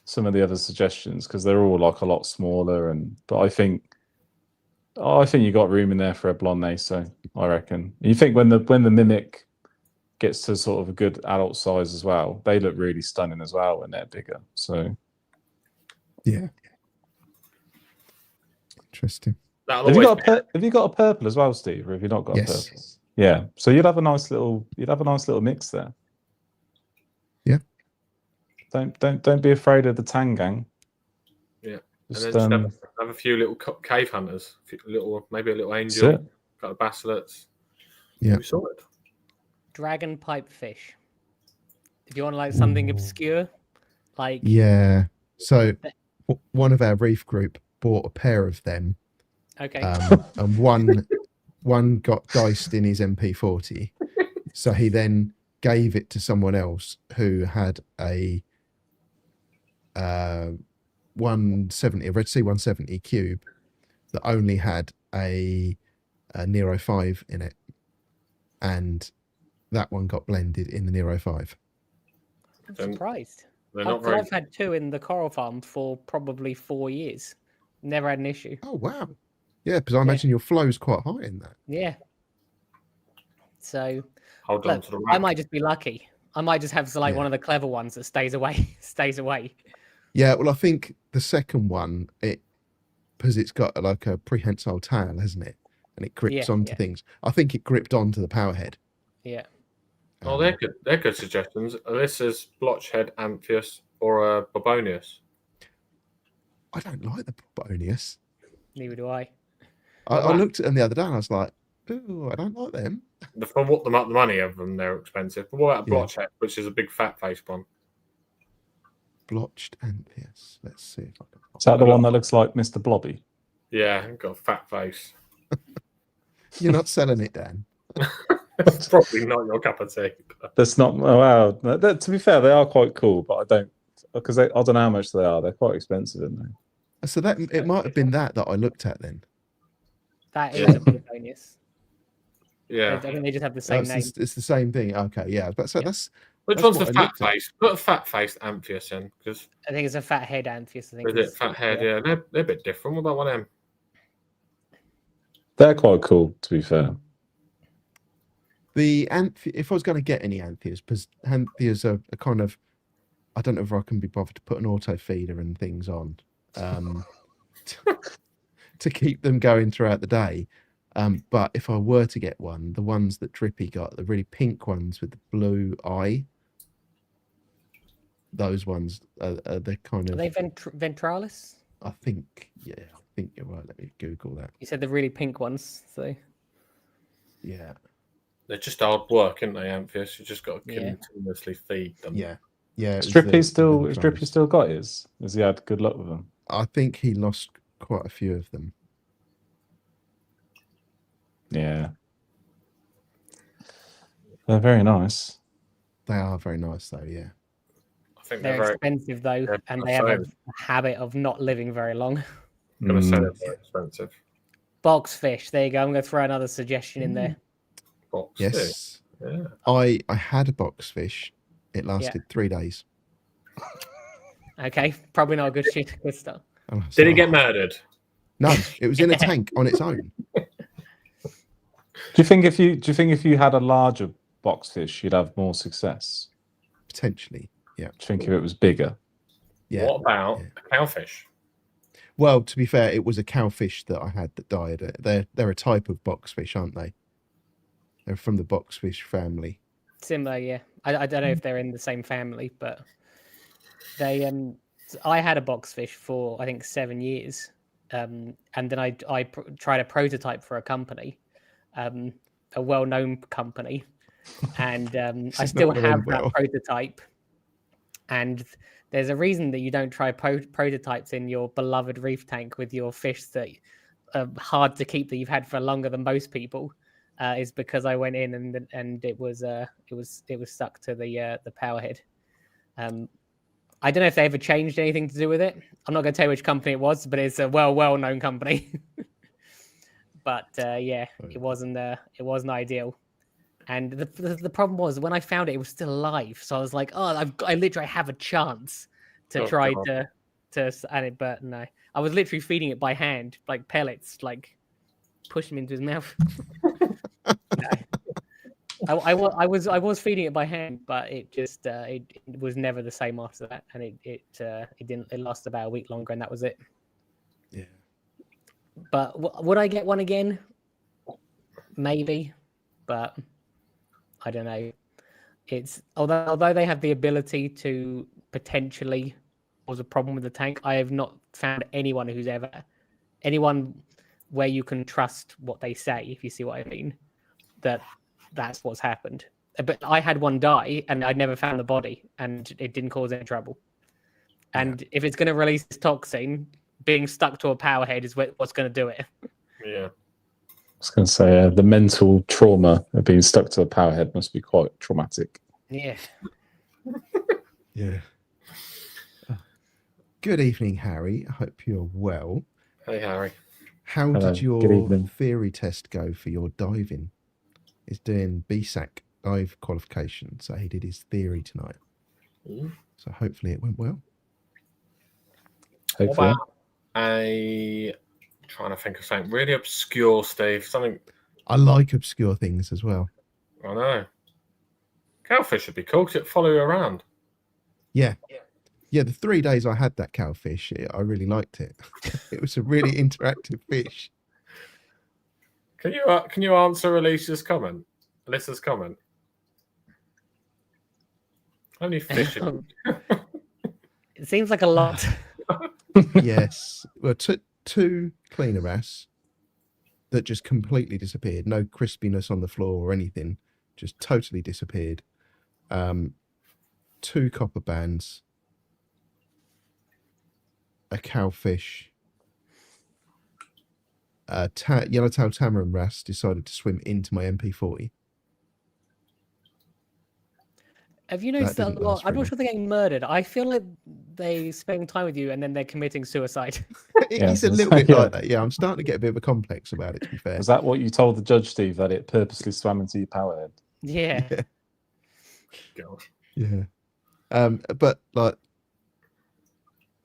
some of the other suggestions because they're all like a lot smaller, but I think you got room in there for a blonde naso. I reckon. You think when the mimic gets to sort of a good adult size as well, they look really stunning as well when they're bigger. So yeah, interesting. Have you got a purple as well, Steve, or have you not got a purple? Yeah. So you'd have a nice little mix there. Yeah. Don't be afraid of the Tangang. Yeah. Just, and then have a few little cave hunters, maybe a little angel, got a basslet. Yeah. Solid. Dragon pipe fish. If you want like something obscure, like So one of our reef group bought a pair of them. Okay. And one got diced in his MP40, so he then gave it to someone else who had a 170, a Red Sea 170 cube that only had a Nero 5 in it, and that one got blended in the Nero 5. I'm surprised. I've had two in the coral farm for probably 4 years. Never had an issue. Oh wow. Yeah, because I imagine your flow's quite high in that. Yeah. So hold on to the rack. I might just be lucky. I might just have one of the clever ones that stays away. Yeah, well, I think the second one, because it's got like a prehensile tail, hasn't it? And it grips onto things. I think it gripped onto the power head. Yeah. Oh, they're good. They're good suggestions. This is blotchhead amphius or a bobonius. I don't like the bobonius. Neither do I. I looked at them the other day and I was like, ooh, I don't like them. For what the money of them, they're expensive. But what about a blotchhead, which is a big fat face one? Blotched amphius. Let's see if I can. Is that the one that looks like Mr. Blobby? Yeah, got a fat face. You're not selling it, Dan. It's probably not your cup of tea. That's not. Oh, wow. To be fair, they are quite cool, but I don't know how much they are. They're quite expensive, aren't they? So that it might have been that I looked at then. That is a bobonius. Yeah. I think they just have the same name. It's the same thing. Okay, yeah. But so that's. Which one's the fat face? Put a fat faced amphius in, because I think it's a fat head amphius. I think. Is it fat head? Yeah, they're a bit different. What about one of them? They're quite cool, to be fair. The if I was going to get any amphias, because amphias are kind of, I don't know if I can be bothered to put an auto feeder and things on, to keep them going throughout the day. But if I were to get one, the ones that Drippy got, the really pink ones with the blue eye, those ones are the kind of. Are they ventralis? I think, yeah, I think you're right. Let me Google that. You said the really pink ones, so. Yeah. they're just hard work, aren't they, Amphius? You just got to Yeah. continuously feed them. Yeah. Yeah. Has it was Drippy the still has Drippy ventros. still got his? Has he had good luck with them? I think he lost quite a few of them. Yeah. They're very nice. They are very nice, though. Yeah. I think They're very expensive though, Yeah, and I'm they have a sorry. habit of not living very long. going to say Mm. they're very expensive. Box fish. There you go. I'm going to throw another suggestion in there. Box Yes. fish. Yeah. I had a box fish. It lasted 3 days. Okay, probably not a good shit. Good stuff. And I was Did he like, get murdered? No, it was in a tank on its own. Do you think if you had a larger box fish, you'd have more success? Potentially. Yeah. Do you think if it was bigger? Yeah. What about Yeah. a cowfish? Well, to be fair, it was a cowfish that I had that died. They're a type of boxfish, aren't they? They're from the boxfish family. Similar, yeah. I don't know if they're in the same family, but they I had a box fish for I think 7 years, and then I tried a prototype for a company, a well-known company, and I still not gonna have end that well. prototype. And there's a reason that you don't try prototypes in your beloved reef tank with your fish that are hard to keep, that you've had for longer than most people. Is because I went in and it was stuck to the power head. I don't know if they ever changed anything to do with it. I'm not going to tell you which company it was, but it's a well-known company. But yeah, it wasn't ideal. And the problem was when I found it, it was still alive. So I was like, oh, I literally have a chance to try God. to and it, but no, I was literally feeding it by hand, like pellets, like push him into his mouth. No. I was feeding it by hand, but it just it was never the same after that, and it lasted about a week longer, and that was it. Yeah. But would I get one again? Maybe, but I don't know. It's although they have the ability to potentially cause a problem with the tank, I have not found anyone where you can trust what they say, if you see what I mean. That's what's happened. But I had one die, and I'd never found the body, and it didn't cause any trouble. And if it's going to release this toxin, being stuck to a power head is what's going to do it. Yeah. I was going to say the mental trauma of being stuck to a power head must be quite traumatic. Yeah. Yeah. Good evening, Harry. I hope you're well. Hey, Harry. How Hello, did your good evening. theory test go for your diving? He's doing BSAC dive qualification, so he did his theory tonight. So hopefully it went well. What Hopefully. about trying to think of something really obscure, Steve? Something I like obscure things as well. I know. Cowfish would be cool because it'd follow you around. Yeah. Yeah, the 3 days I had that cowfish, I really liked it. It was a really interactive fish. Can you answer Alyssa's comment? Only fish. It seems like a lot. Yes. Well, two cleaner wrasse that just completely disappeared. No crispiness on the floor or anything. Just totally disappeared. 2 copper bands. A cowfish. Yellowtail tamarin wrasse decided to swim into my MP40. Have you noticed that a didn't lot? last I'm very not sure they're getting murdered. I feel like they spend time with you and then they're committing suicide. He's a little bit like that. Yeah, I'm starting to get a bit of a complex about it, to be fair. Was that what you told the judge, Steve, that it purposely swam into your power head? Yeah. Gosh. Yeah. But like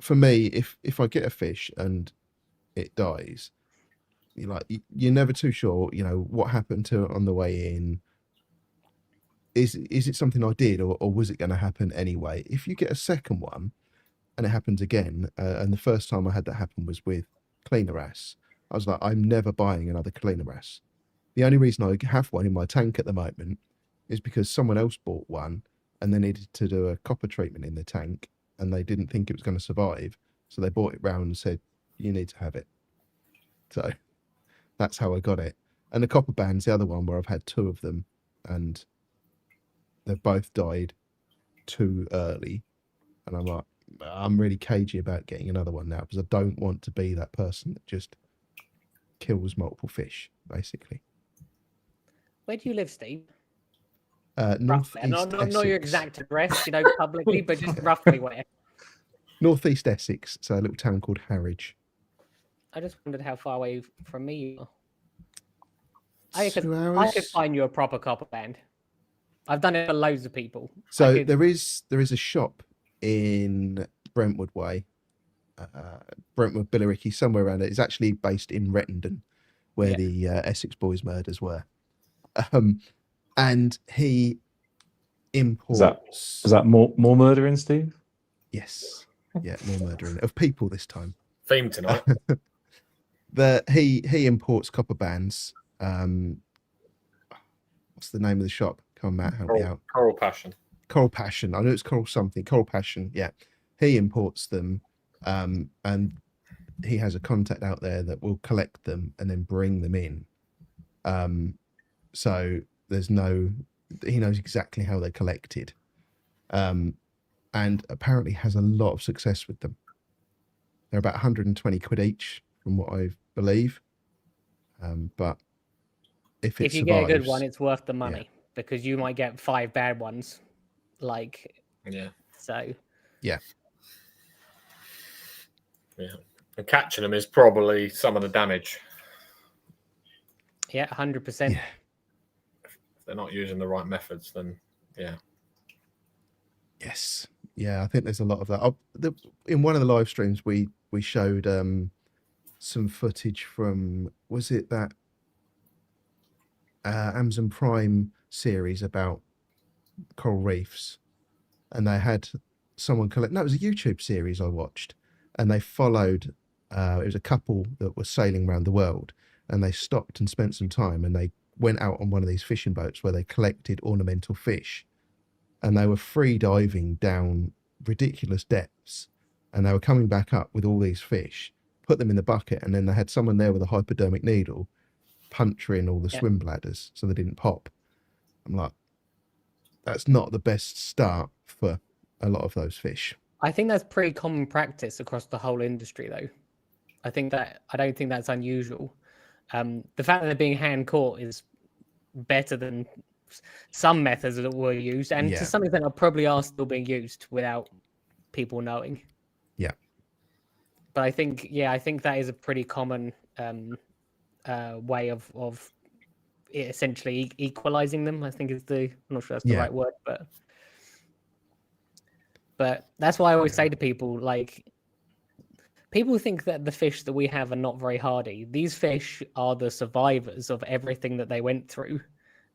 for me, if I get a fish and it dies, you're never too sure, what happened to it on the way in. Is it something I did, or was it going to happen anyway? If you get a second one and it happens again, and the first time I had that happen was with cleaner wrasse, I was like, I'm never buying another cleaner wrasse. The only reason I have one in my tank at the moment is because someone else bought one and they needed to do a copper treatment in the tank and they didn't think it was going to survive. So they bought it round and said, you need to have it. So that's how I got it. And the copper band's the other one where I've had 2 of them and they've both died too early. And I'm like, I'm really cagey about getting another one now because I don't want to be that person that just kills multiple fish, basically. Where do you live, Steve? Northeast Not your Essex. exact address, publicly, but just roughly where. Northeast Essex, so a little town called Harwich. I just wondered how far away from me you are. I could 2 hours. find you a proper copper band. I've done it for loads of people. So there is a shop in Brentwood Way, Brentwood, Billericay, somewhere around it. It's actually based in Rettendon, where the Essex Boys murders were. And he imports. Is that more murdering, Steve? Yes, yeah, more murdering of people this time. Theme tonight. He imports copper bands. What's the name of the shop? Come on, Matt, help me out. Coral Passion. Coral Passion. I know it's Coral something. Coral Passion. Yeah, he imports them, and he has a contact out there that will collect them and then bring them in. So he knows exactly how they're collected, and apparently has a lot of success with them. They're about 120 quid each, from what I believe. But if you get a good one, it's worth the money because you might get 5 bad ones. So yeah. And catching them is probably some of the damage. Yeah, 100%. Yeah. If they're not using the right methods, then Yes. Yeah, I think there's a lot of that. In one of the live streams, we showed some footage from, was it that Amazon Prime series about coral reefs? And they had someone collect. No, it was a YouTube series I watched, and they followed. It was a couple that were sailing around the world, and they stopped and spent some time, and they went out on one of these fishing boats where they collected ornamental fish, and they were free diving down ridiculous depths, and they were coming back up with all these fish, put them in the bucket, and then they had someone there with a hypodermic needle puncturing all the swim bladders so they didn't pop. I'm like, that's not the best start for a lot of those fish. I think that's pretty common practice across the whole industry, though. I don't think that's unusual. The fact that they're being hand caught is better than some methods that were used, and to some extent, probably are still being used without people knowing. Yeah. But I think that is a pretty common way of essentially equalizing them. I think I'm not sure that's the right word, but that's why I always say to people, people think that the fish that we have are not very hardy. These fish are the survivors of everything that they went through.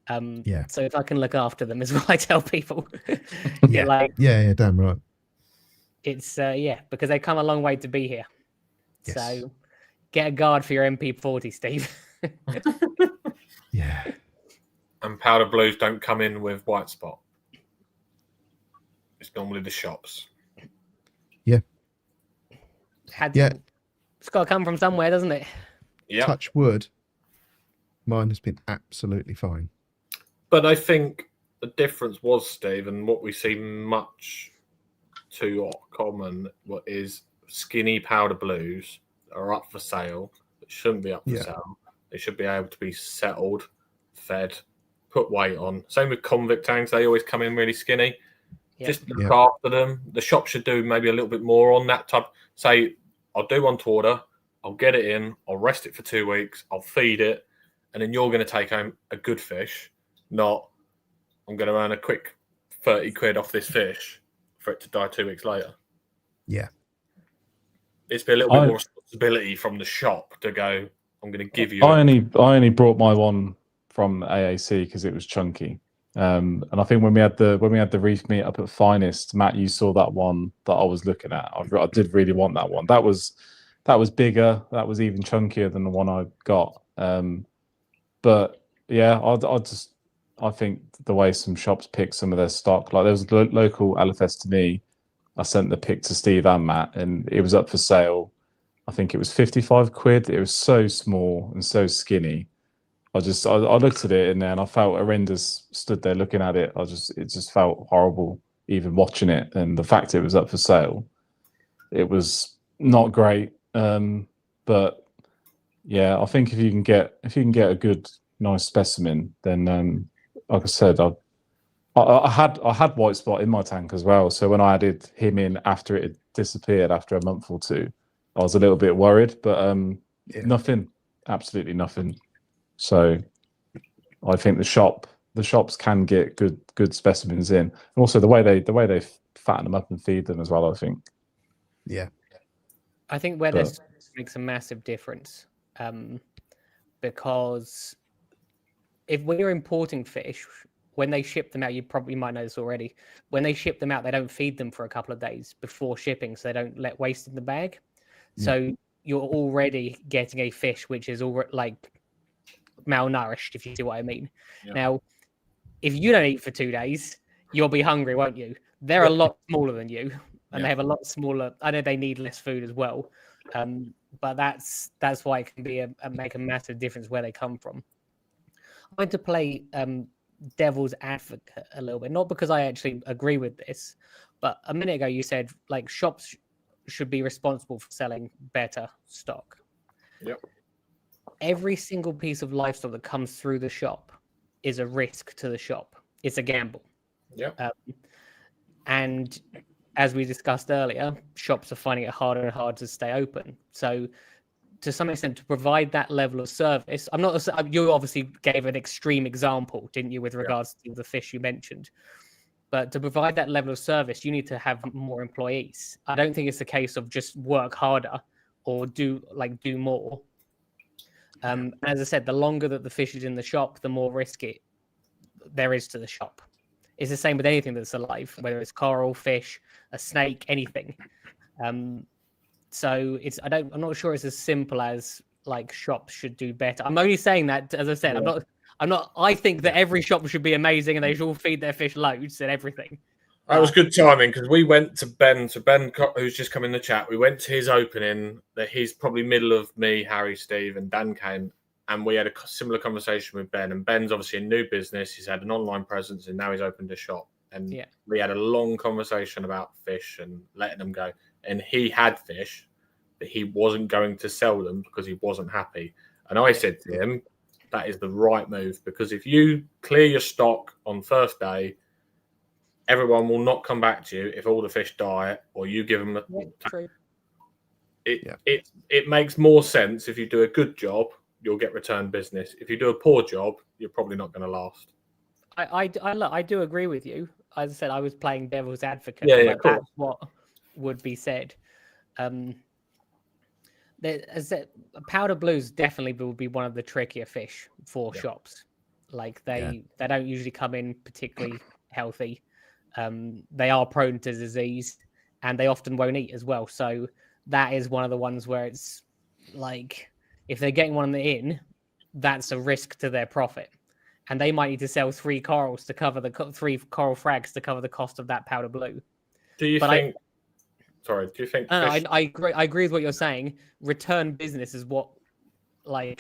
So if I can look after them, is what I tell people. Yeah, damn right. It's because they come a long way to be here. Yes. So get a guard for your MP40, Steve. Yeah. And powder blues don't come in with white spot. It's normally the shops. Yeah. It's got to come from somewhere, doesn't it? Yeah. Touch wood. Mine has been absolutely fine. But I think the difference was, Steve, and what we see much too common is skinny powder blues that are up for sale. That shouldn't be up for sale. They should be able to be settled, fed, put weight on. Same with convict tanks. They always come in really skinny. Just look after them. The shop should do maybe a little bit more on that type. Say, I'll do one to order. I'll get it in. I'll rest it for 2 weeks. I'll feed it. And then you're going to take home a good fish. Not, I'm going to earn a quick 30 quid off this fish for it to die 2 weeks later. Yeah. It's been a little bit more responsibility from the shop to go, I'm going to give you... I only brought my one from AAC because it was chunky. And I think when we had the reef meet up at Finest, Matt, you saw that one that I was looking at. I did really want that one. That was bigger. That was even chunkier than the one I got. But yeah, I think the way some shops pick some of their stock, like there was a local LFS to me. I sent the pic to Steve and Matt, and it was up for sale. I think it was 55 quid. It was so small and so skinny. I looked at it in there and I felt horrendous. Stood there looking at it. It just felt horrible even watching it. And the fact it was up for sale, it was not great. But yeah, I think if you can get a good, nice specimen, then like I said, I had white spot in my tank as well. So when I added him in after it had disappeared after a month or two, I was a little bit worried. But nothing, absolutely nothing. So I think the shops can get good specimens in, and also the way they fatten them up and feed them as well. I think. Yeah, I think where this makes a massive difference, because when you're importing fish, when they ship them out, you probably might know this already. When they ship them out, they don't feed them for a couple of days before shipping, so they don't let waste in the bag. So you're already getting a fish which is already like malnourished, if you see what I mean. Yeah. Now, if you don't eat for 2 days, you'll be hungry, won't you? They're a lot smaller than you, and they have a lot smaller. I know they need less food as well, but that's why it can be make a massive difference where they come from. I want to play devil's advocate a little bit, not because I actually agree with this, but a minute ago you said like shops should be responsible for selling better stock. Yep. Every single piece of livestock that comes through the shop is a risk to the shop. It's a gamble. Yeah. And as we discussed earlier, shops are finding it harder and harder to stay open. So to some extent, to provide that level of service, you obviously gave an extreme example, didn't you, with regards to the fish you mentioned. But to provide that level of service, you need to have more employees. I don't think it's a case of just work harder or do more. As I said, the longer that the fish is in the shop, the more risk there is to the shop. It's the same with anything that's alive, whether it's coral, fish, a snake, anything. So I'm not sure it's as simple as like shops should do better. I'm only saying that, as I said, I think that every shop should be amazing and they should all feed their fish loads and everything. That was good timing because we went to Ben, who's just come in the chat. We went to his opening. That he's probably middle of me, Harry, Steve, and Dan came, and we had a similar conversation with Ben. And Ben's obviously a new business. He's had an online presence, and now he's opened a shop. And we had a long conversation about fish and letting them go. And he had fish, but he wasn't going to sell them because he wasn't happy. And I said to him, that is the right move, because if you clear your stock on first day, everyone will not come back to you if all the fish die or you give them true. It makes more sense. If you do a good job, you'll get return business. If you do a poor job, you're probably not going to last. I do agree with you. As I said, I was playing devil's advocate. Cool. That's what would be said. Powder blues definitely will be one of the trickier fish for shops. Like they don't usually come in particularly healthy. They are prone to disease, and they often won't eat as well. So that is one of the ones where it's like if they're getting one in, that's a risk to their profit, and they might need to sell 3 corals to cover the 3 coral frags to cover the cost of that powder blue. Do you think? Sorry, do you think? I agree with what you're saying. Return business is what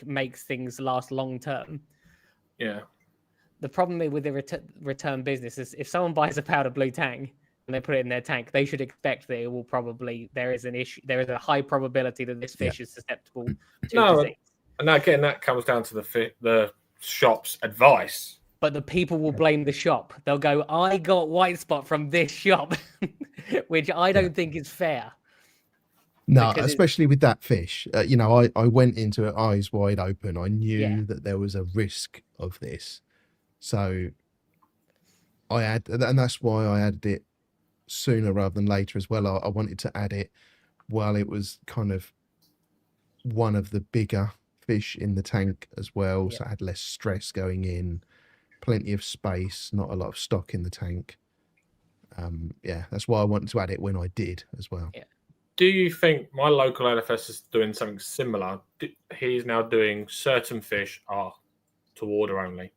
makes things last long term. Yeah. The problem with the return business is if someone buys a powder blue tang and they put it in their tank, they should expect that it will there is an issue. There is a high probability that this fish is susceptible to disease. And again, that comes down to the shop's advice. But the people will blame the shop. They'll go, I got white spot from this shop, which I don't think is fair. No, especially with that fish. I went into it eyes wide open. I knew that there was a risk of this. So and that's why I added it sooner rather than later as well. I wanted to add it while it was kind of one of the bigger fish in the tank as well. So I had less stress going in. Plenty of space, not a lot of stock in the tank. That's why I wanted to add it when I did as well. Yeah. Do you think my local LFS is doing something similar? He's now doing certain fish are to order only,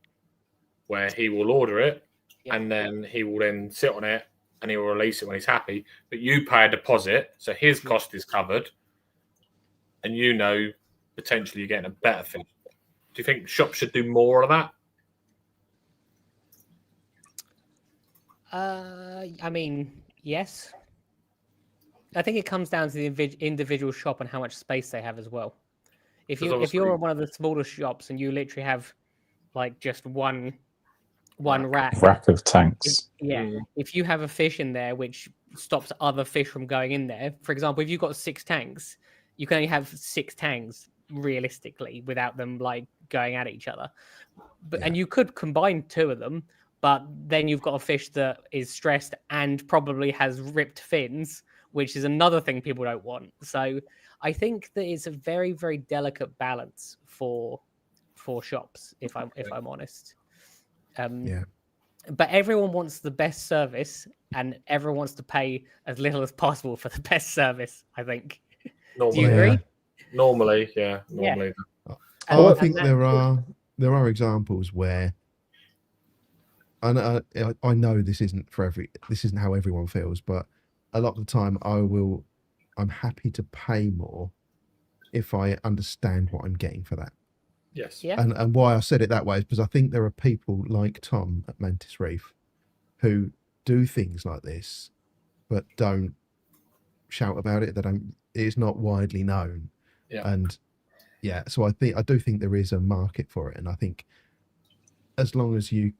where he will order it and then he will then sit on it and he will release it when he's happy. But you pay a deposit, so his cost is covered, and potentially you're getting a better fish. you think shops should do more of that? I mean, yes. I think it comes down to the individual shop and how much space they have as well. If you're one of the smaller shops and you literally have like just one rack of tanks. If you have a fish in there which stops other fish from going in there, for example, if you've got 6 tanks, you can only have 6 tanks realistically without them like going at each other. But and you could combine 2 of them, but then you've got a fish that is stressed and probably has ripped fins, which is another thing people don't want. So I think that it's a very, very delicate balance for shops, if I'm honest. But everyone wants the best service, and everyone wants to pay as little as possible for the best service, I think. Normally, do you agree? Normally, yeah. Normally. I think there are examples where I know this isn't how everyone feels, but a lot of the time I'm happy to pay more if I understand what I'm getting for that. Yes. Yeah. And why I said it that way is because I think there are people like Tom at Mantis Reef who do things like this, but don't shout about it. It's not widely known. Yeah. And so I do think there is a market for it. And I think as long as you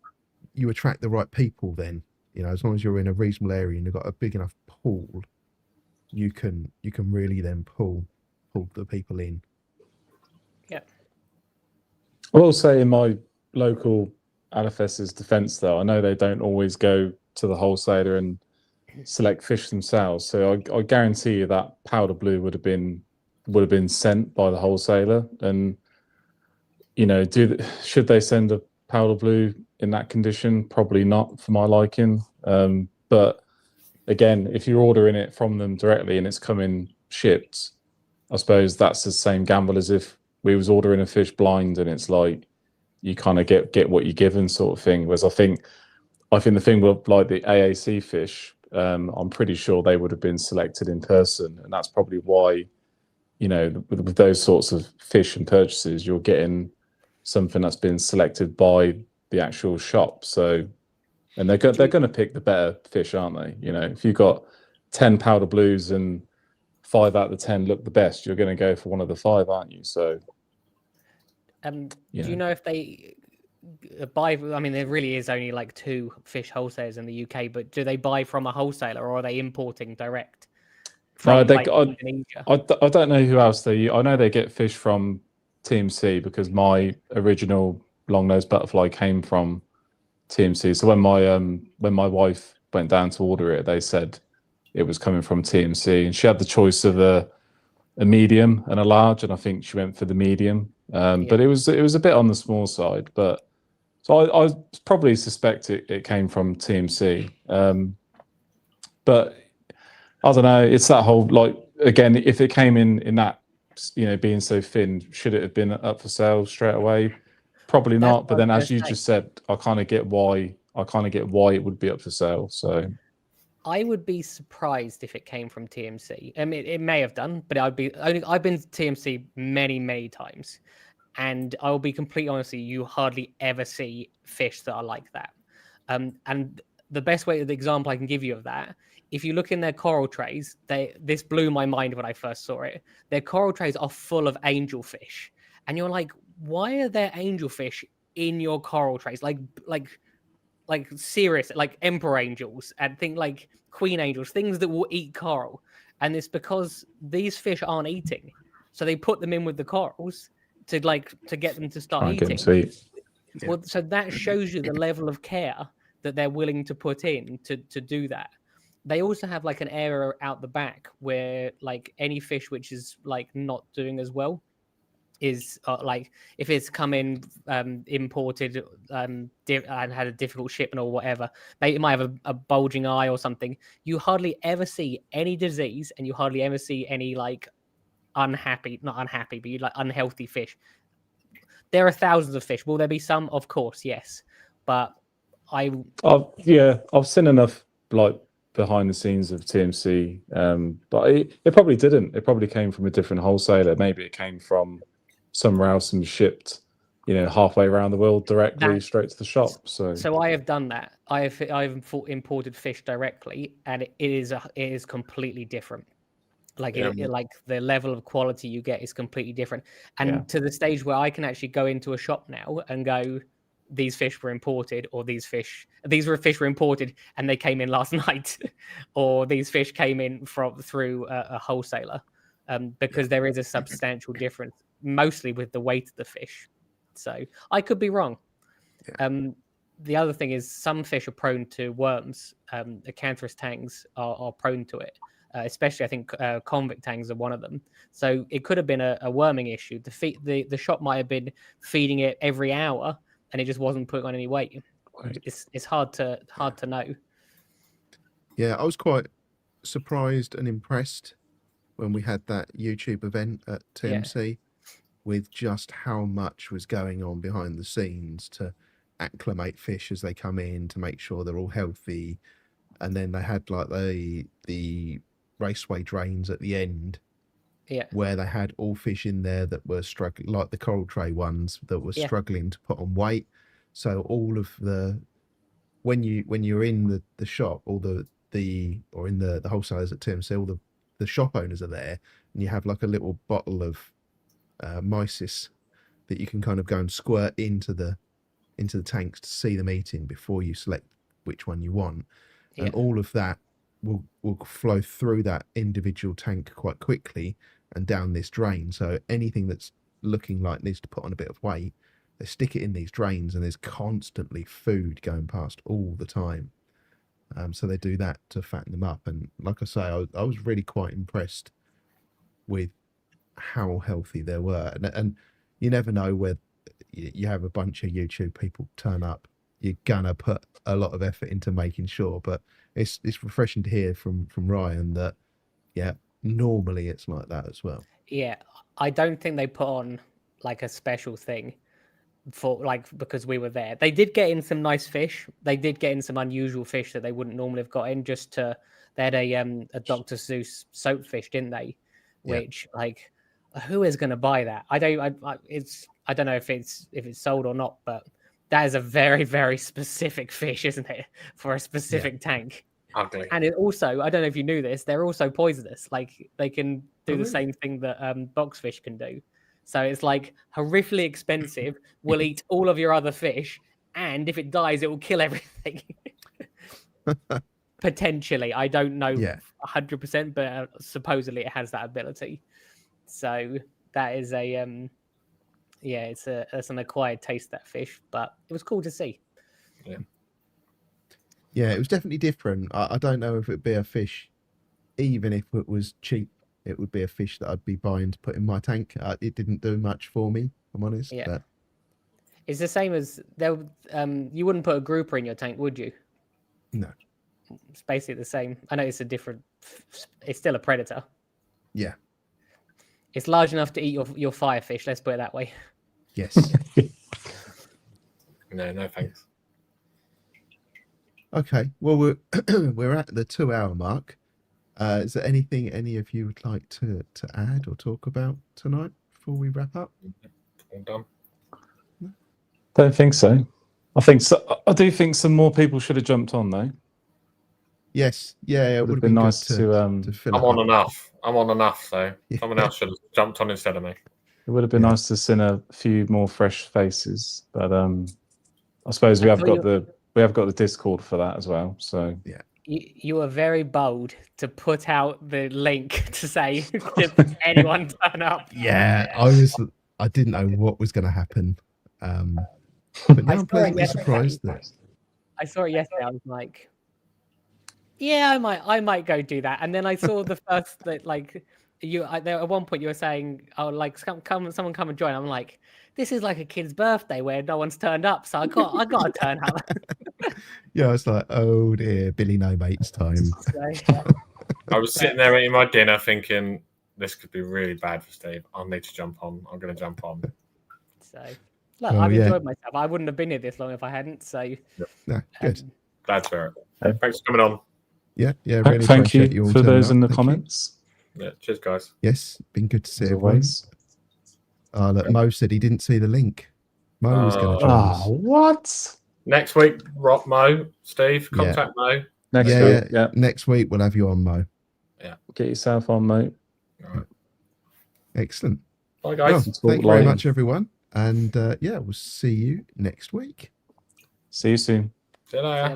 attract the right people, then, as long as you're in a reasonable area and you've got a big enough pool, you can really then pull the people in. Yeah. I will say in my local LFS's defence, though, I know they don't always go to the wholesaler and select fish themselves. So I guarantee you that powder blue would have been sent by the wholesaler. And should they send a powder blue in that condition? Probably not for my liking. But again, if you're ordering it from them directly and it's coming shipped, I suppose that's the same gamble as if we was ordering a fish blind and it's like you kind of get what you're given sort of thing. Whereas I think the thing with like the AAC fish, I'm pretty sure they would have been selected in person, and that's probably why, with those sorts of fish and purchases, you're getting something that's been selected by the actual shop. So, and they're going to pick the better fish, aren't they? If you've got 10 powder blues and 5 out of the 10 look the best, you're going to go for one of the 5, aren't you? So, do you know if they buy? I mean, there really is only like 2 fish wholesalers in the UK, but do they buy from a wholesaler or are they importing direct? No, Indonesia? I don't know who else they. I know they get fish from TMC because my original long-nosed butterfly came from TMC. So when my wife went down to order it, they said it was coming from TMC, and she had the choice of a medium and a large, and I think she went for the medium. But it was a bit on the small side. But so I probably suspect it came from TMC. But I don't know. It's that whole again, if it came in that being so thin, should it have been up for sale straight away? Probably not. But then, as you just said, I kind of get why it would be up for sale. So I would be surprised if it came from TMC. I mean, it may have done, but I've been to TMC many, many times, and I'll be completely honest with you hardly ever see fish that are like that. And the best way, the example I can give you of that, if you look in their coral trays, this blew my mind when I first saw it. Their coral trays are full of angelfish, and you're like, why are there angelfish in your coral trays? Like serious, like emperor angels and things like queen angels, things that will eat coral. And it's because these fish aren't eating, so they put them in with the corals to get them to start eating. Well, so that shows you the level of care that they're willing to put in to do that. They also have like an area out the back where like any fish which is like not doing as well is like if it's come in imported and had a difficult shipment or whatever, it might have a bulging eye or something. You hardly ever see any disease, and you hardly ever see any like not unhappy, but you like unhealthy fish. There are thousands of fish. Will there be some? Of course, yes. But I've seen enough like behind the scenes of TMC, but it probably didn't. It probably came from a different wholesaler. Maybe it came from somewhere else and shipped halfway around the world directly That- straight to the shop. So I have done that. I've imported fish directly, and it is completely different. Like like the level of quality you get is completely different, and to the stage where I can actually go into a shop now and go, these fish were imported, or these fish were imported and they came in last night, or these fish came in through a wholesaler, because there is a substantial difference, mostly with the weight of the fish. So I could be wrong. The other thing is some fish are prone to worms. Acanthus tangs are prone to it. Especially, I think convict tangs are one of them. So it could have been a worming issue. The shop might have been feeding it every hour, and it just wasn't putting on any weight. Right. It's hard to know. Yeah, I was quite surprised and impressed when we had that YouTube event at TMC with just how much was going on behind the scenes to acclimate fish as they come in, to make sure they're all healthy. And then they had like the raceway drains at the end, where they had all fish in there that were struggling, like the coral tray ones that were struggling to put on weight. So all of the when you're in the shop, or in the wholesalers at TMC, all the shop owners are there, and you have like a little bottle of mysis that you can kind of go and squirt into the tanks to see them eating before you select which one you want. And all of that will flow through that individual tank quite quickly and down this drain. So anything that's looking like needs to put on a bit of weight, they stick it in these drains, and there's constantly food going past all the time. So they do that to fatten them up. And like I say, I was really quite impressed with how healthy they were. And you never know where you have a bunch of YouTube people turn up. You're gonna put a lot of effort into making sure, but it's refreshing to hear from Ryan that normally it's like that as well. I don't think they put on like a special thing for because we were there. They did get in some nice fish. They did get in some unusual fish that they wouldn't normally have got in. They had a Dr. Seuss soapfish, didn't they? Which who is going to buy that? I don't know if it's sold or not, but that is a very, very specific fish, isn't it? For a specific tank. Ugly. And it also, I don't know if you knew this, they're also poisonous. Like they can do the same thing that boxfish can do. So it's like horrifically expensive, will eat all of your other fish, and if it dies, it will kill everything. Potentially. I don't know 100%, but supposedly it has that ability. So that is it's an acquired taste, that fish, but it was cool to see. Yeah, it was definitely different. I don't know if it'd be a fish, even if it was cheap, it would be a fish that I'd be buying to put in my tank. It didn't do much for me, I'm honest. Yeah. But... It's the same as you wouldn't put a grouper in your tank, would you? No. It's basically the same. I know it's still a predator. Yeah. It's large enough to eat your firefish, let's put it that way. Yes. No thanks. Okay, well, we're at the 2-hour mark. Is there anything any of you would like to add or talk about tonight before we wrap up? All done. Don't think so. I do think some more people should have jumped on though. Yes, it would have been nice to fill I'm on enough, so someone else should have jumped on instead of me. It would have been nice to see a few more fresh faces, but I suppose we have got the Discord for that as well. So you were very bold to put out the link to say to anyone turn up. Yeah, I didn't know what was going to happen, but now I'm pleasantly surprised that I saw it yesterday. I was like, yeah, I might go do that, and then I saw the first that at one point you were saying, "Oh, like someone come and join." I'm like, this is like a kid's birthday where no one's turned up, so I got to turn up. Yeah, it's like, oh dear, Billy no mates time. I was sitting there eating my dinner, thinking this could be really bad for Steve. I'll need to jump on. I'm going to jump on. So, look, I've enjoyed myself. I wouldn't have been here this long if I hadn't. So, good. Glad for it. Thanks for coming on. Yeah, really. Thank you for those in the comments. Yeah, cheers, guys. Yes, been good to see everyone. Look, Mo said he didn't see the link. Mo was going to join Ah, us. what? Next week, Rock Mo, Steve, contact Mo. Next Yeah, week, yeah. Next week we'll have you on, Mo. Get yourself on, mate. All right. Excellent. Bye, Well, guys. thank you very much, everyone. And yeah, we'll see you next week. See you soon. See you later. See you later.